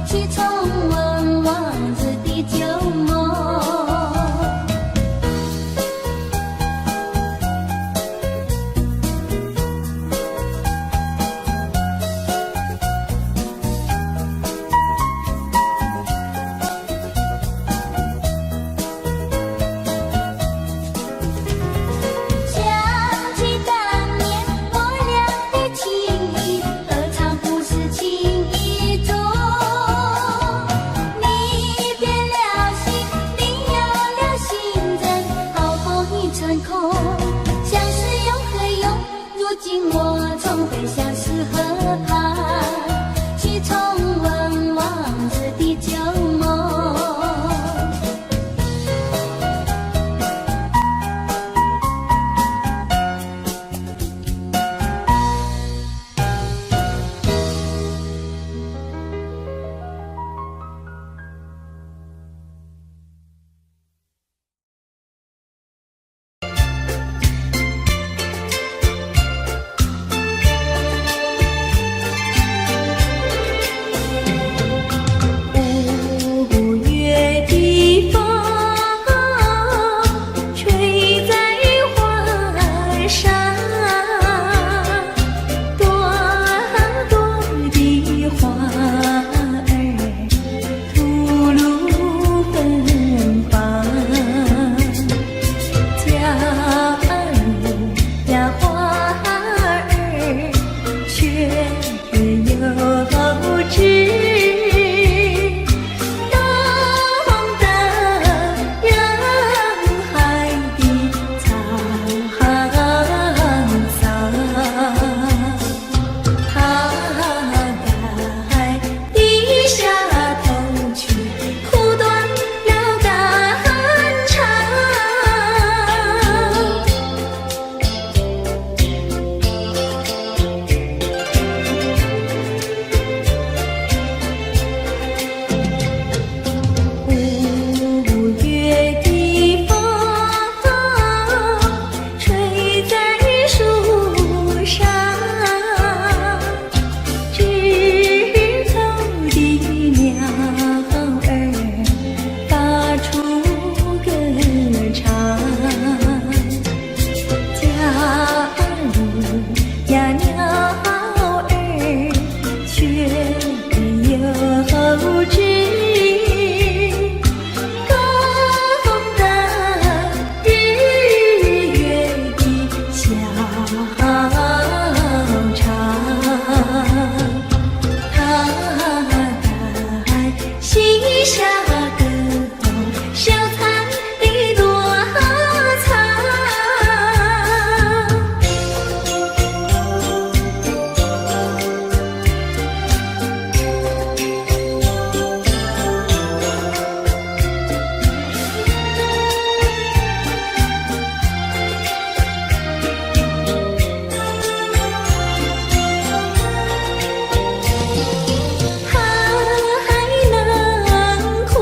去重温往日的旧梦。想起当年我俩的情谊，何尝不是情意中。你变了心，另有了新人，好梦已成空。相思有何用？如今我重回相思河畔，去重温往日的旧梦。五月的风吹在花上，朵朵的花儿吐露芬芳。假如呀花儿却有知，懂得人海的沧桑。他该低下头去，苦断了肝肠。五月的风吹在树上，枝头的鸟儿发出歌唱。假如呀鸟儿却有知，懂得日月的消长。他该膝下歌后，笑谈的多藏。还能哭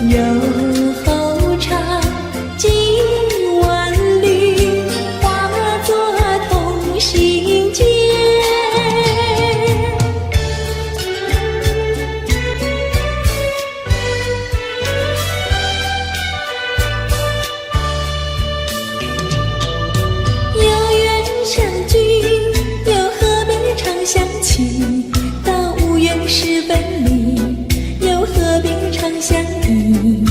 又后长几万里，化作同心结。有缘相聚，又何必常相期？到无缘时分离，又何必常相依？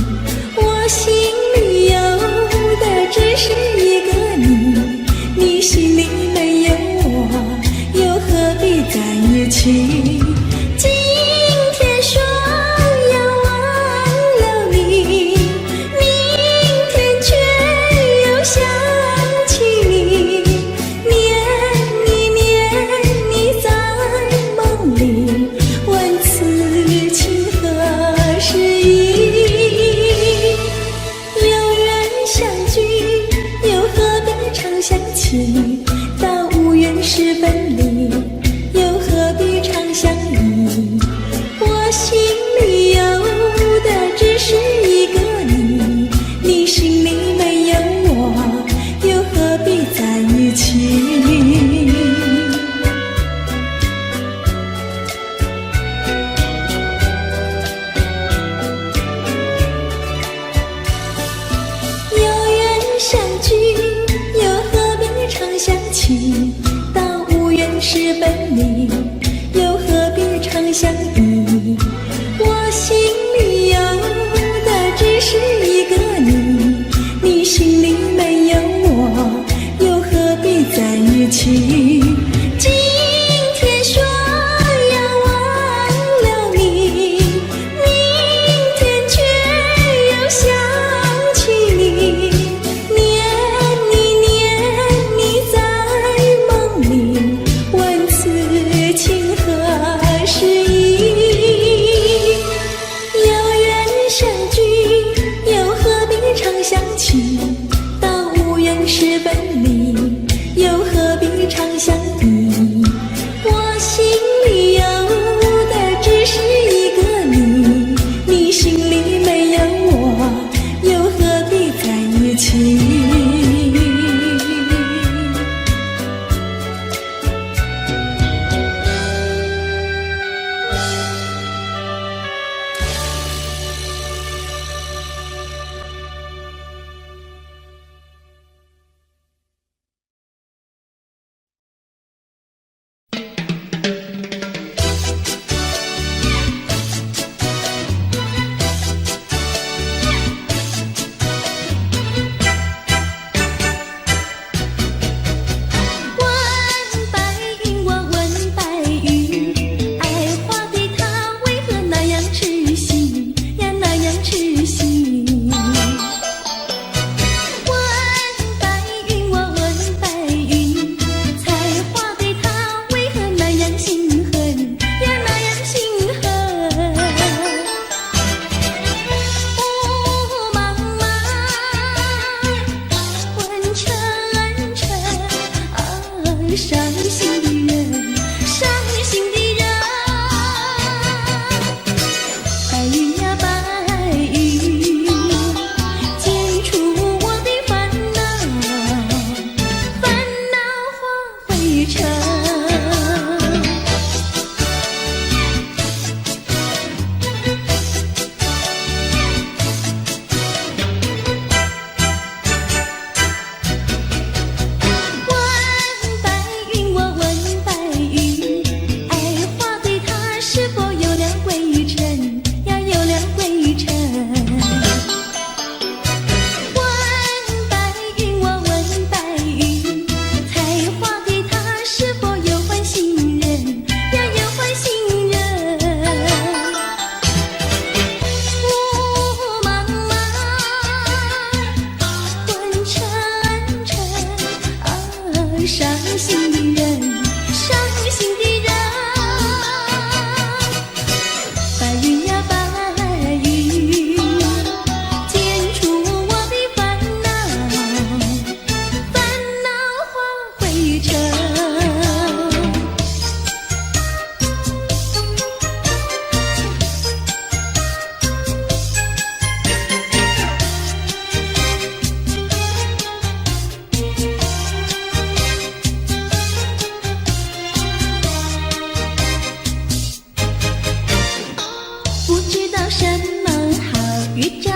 预兆，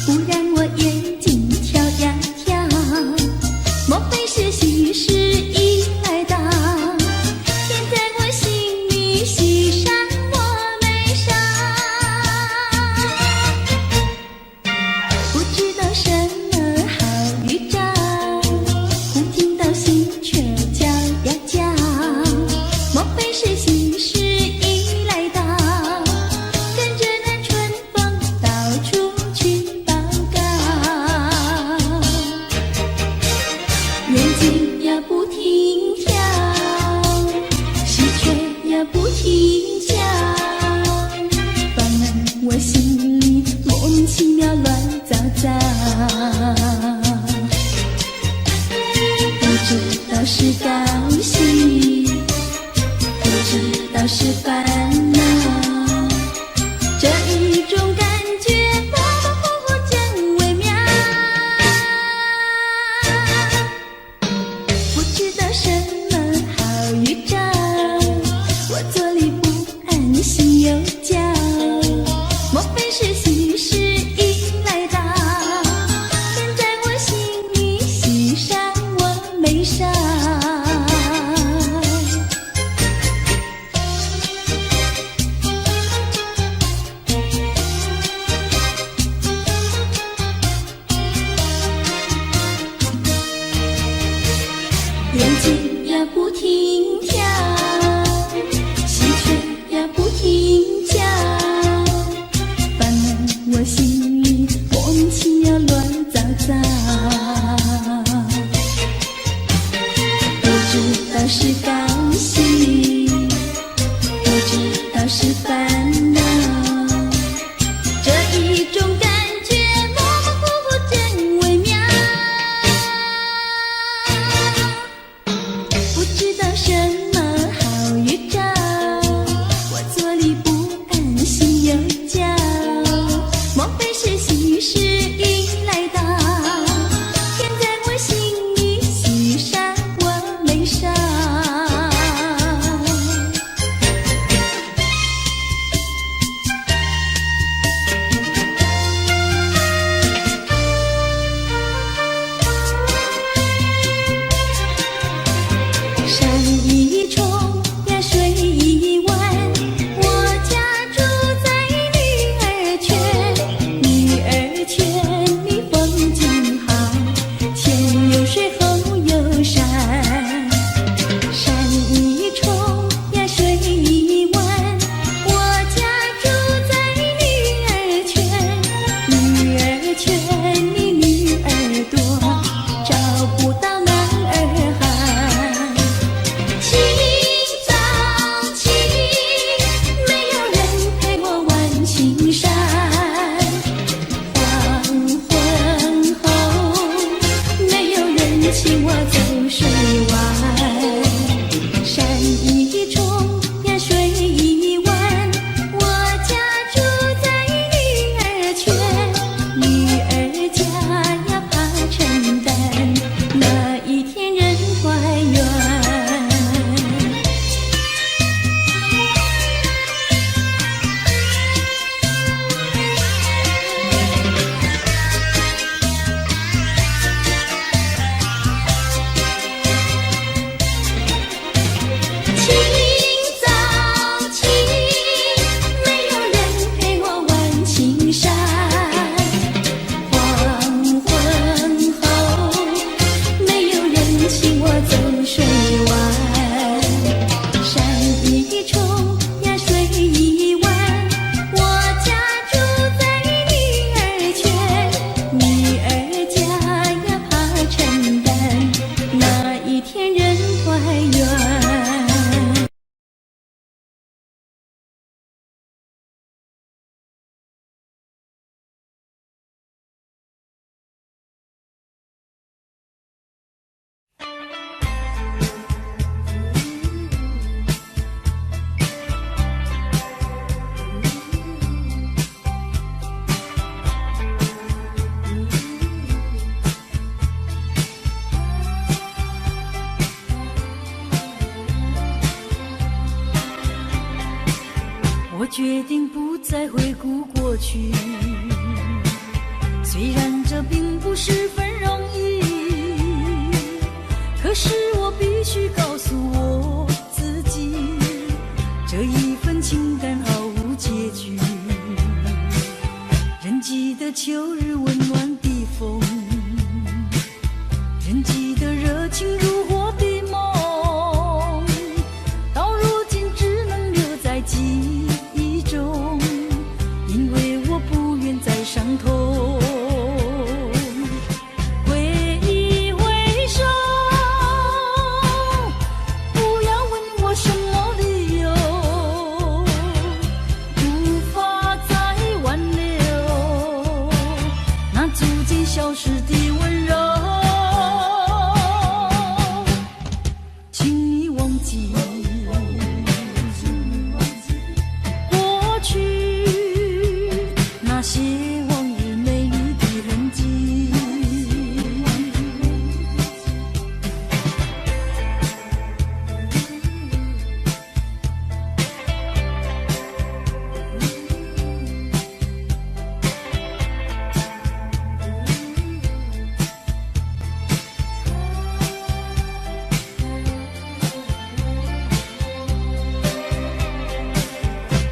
不然我眼睛跳呀跳，莫非是喜事已来到？天在我心里喜上我眉梢，不知道什么好预兆，忽听到心却叫呀叫，莫非是喜事已来到？跟着那春风到处定不再回顾过去，虽然这并不十分容易，可是我必须告诉我自己，这一份情感毫无结局。人记得秋日温暖的风，人记得热情如火的梦，到如今只能留在记忆中，因为我不愿再伤痛。挥一挥手，不要问我什么理由，无法再挽留那逐渐消失的温柔。请你忘记过去那些往日美丽的痕迹。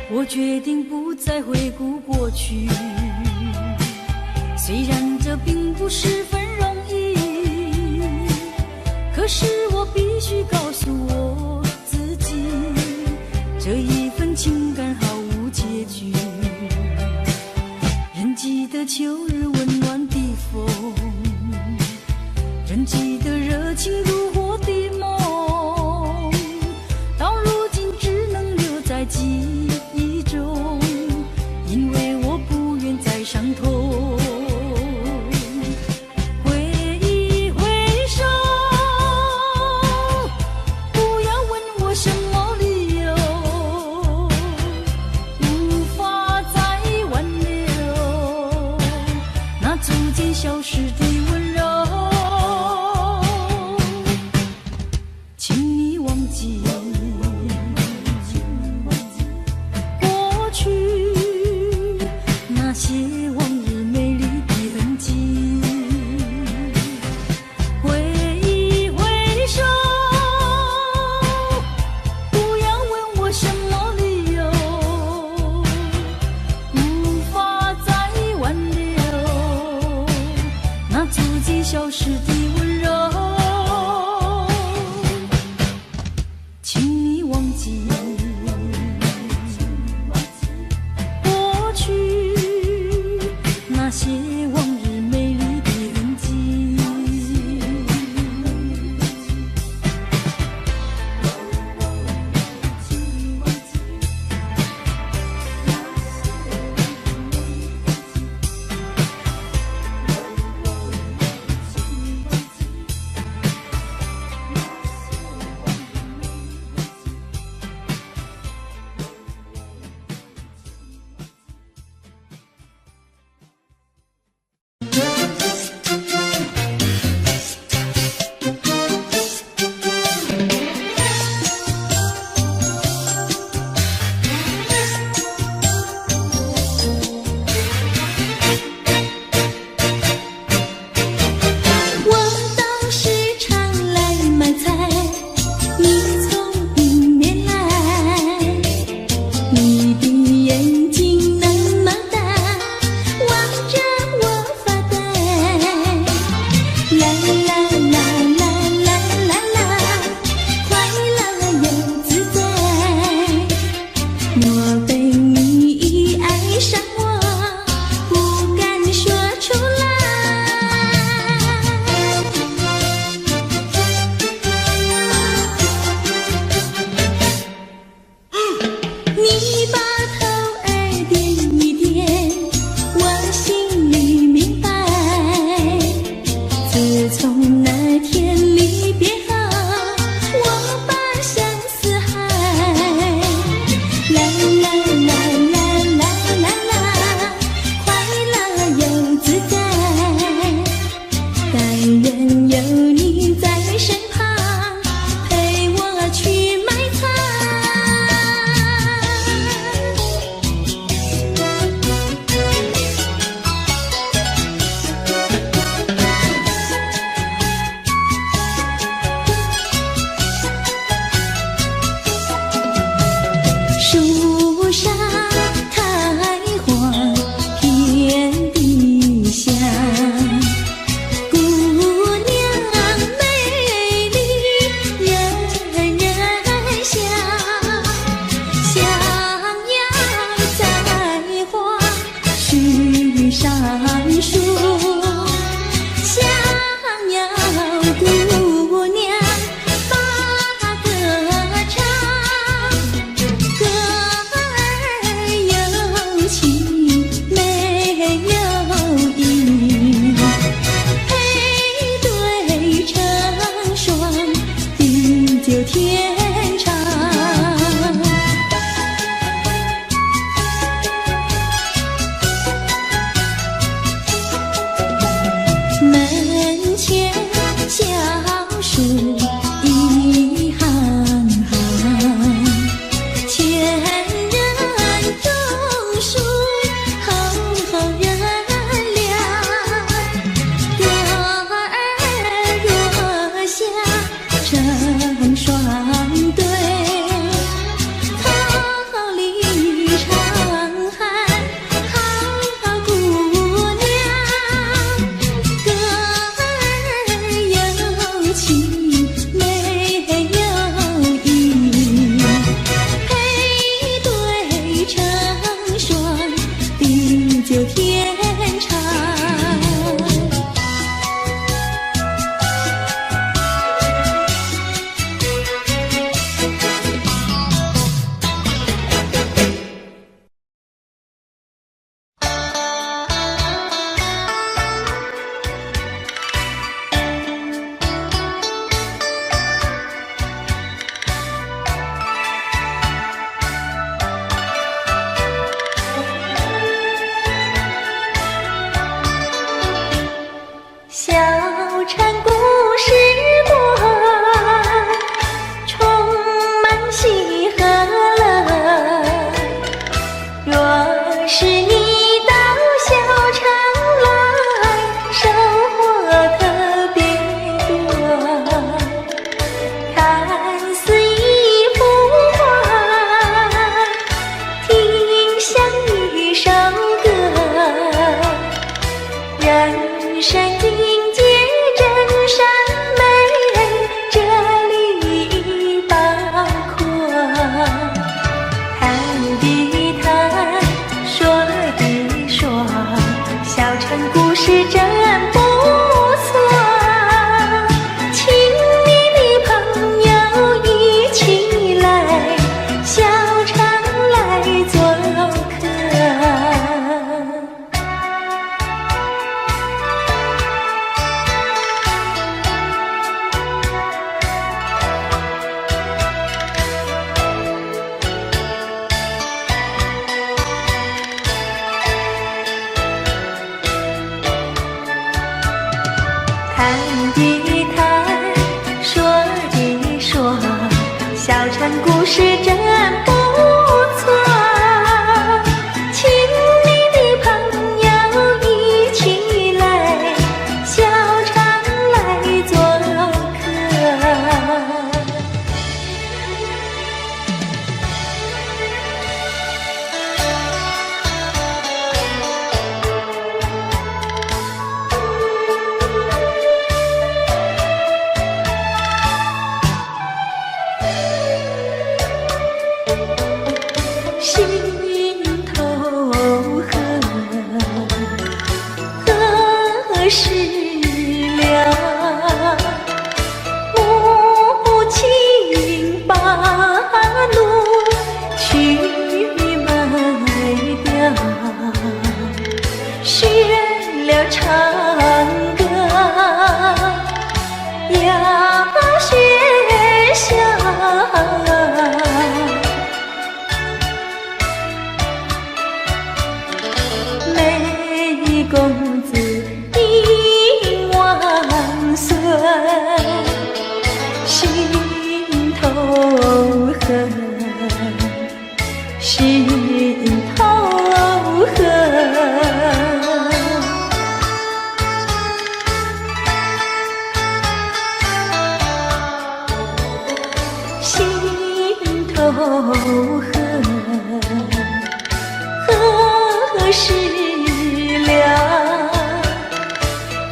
我决定不再回顾过去，虽然这并不十分容易，可是我必须告诉我自己，这一份情感毫无结局。人记得秋日温暖的风，人记得热情如火的梦，到如今只能留在记忆中，因为我不愿再伤痛。挥一挥手，不要问我什么理由，无法再挽留那逐渐消失的温柔。请你忘记过去那些往日美丽的痕迹。挥一挥手，不要问我什么理由，无法再挽留那就天长。小城故事多，充满喜和乐。若是你到小城来，收获特别多。看似一幅画，听像一首歌，人生境界真善美，这里包括。谈的谈，说的说，小城故事真不错。请你的朋友一起来，小城来做客。谈的谈，说的说，小城故事真不错。请你的朋友一起来，小城来做客。心头恨，何时了？母亲把路去卖掉，学了唱歌，要学校。公子应万岁，心头恨，心头恨。心头恨，何时了？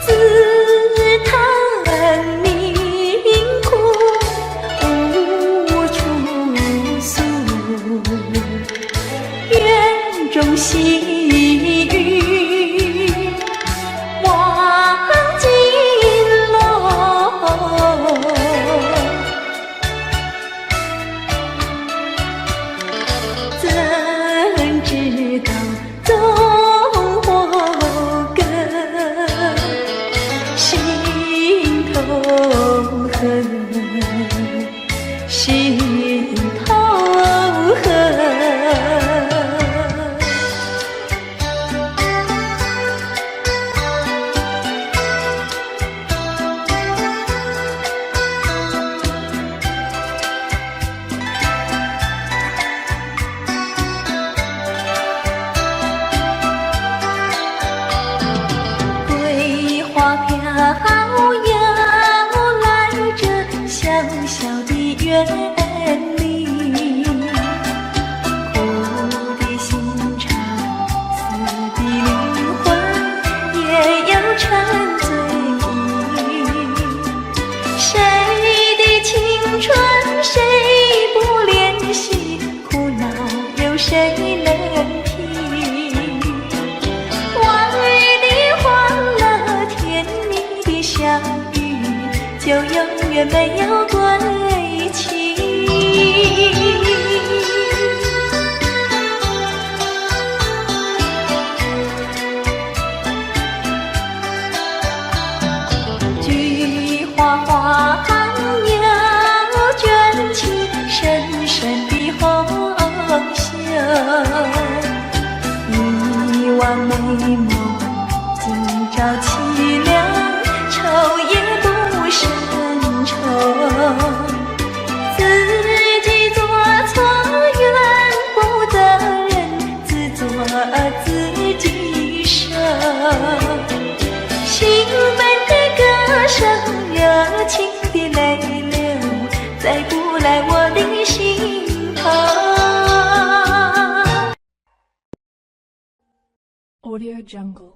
自叹命苦无处诉，园中细雨望金楼。怎知道纵火根，心头恨，心头恨。桂花飘摇来这小小的园里，苦的心肠，死的灵魂也有沉醉。谁的青春谁不怜惜，苦恼有谁能听？就永远没有归期。菊花花又卷起深深的红袖，一往美梦今朝凄凉，愁也不胜愁。自己做错怨不得人，自作自己受。兴奋的歌声，热情的泪流，再不来我的心头。Audio Jungle.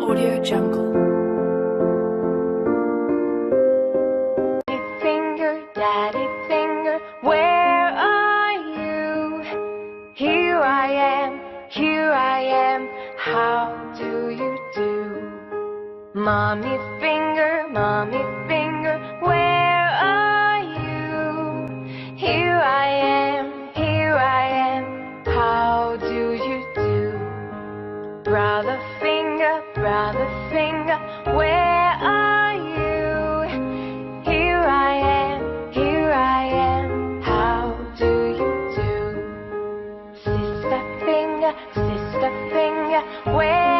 Audio Jungle. Daddy finger, where are you? Here I am, how do you do? Mommy finger, where are you? Here I am, how do you do? you. Where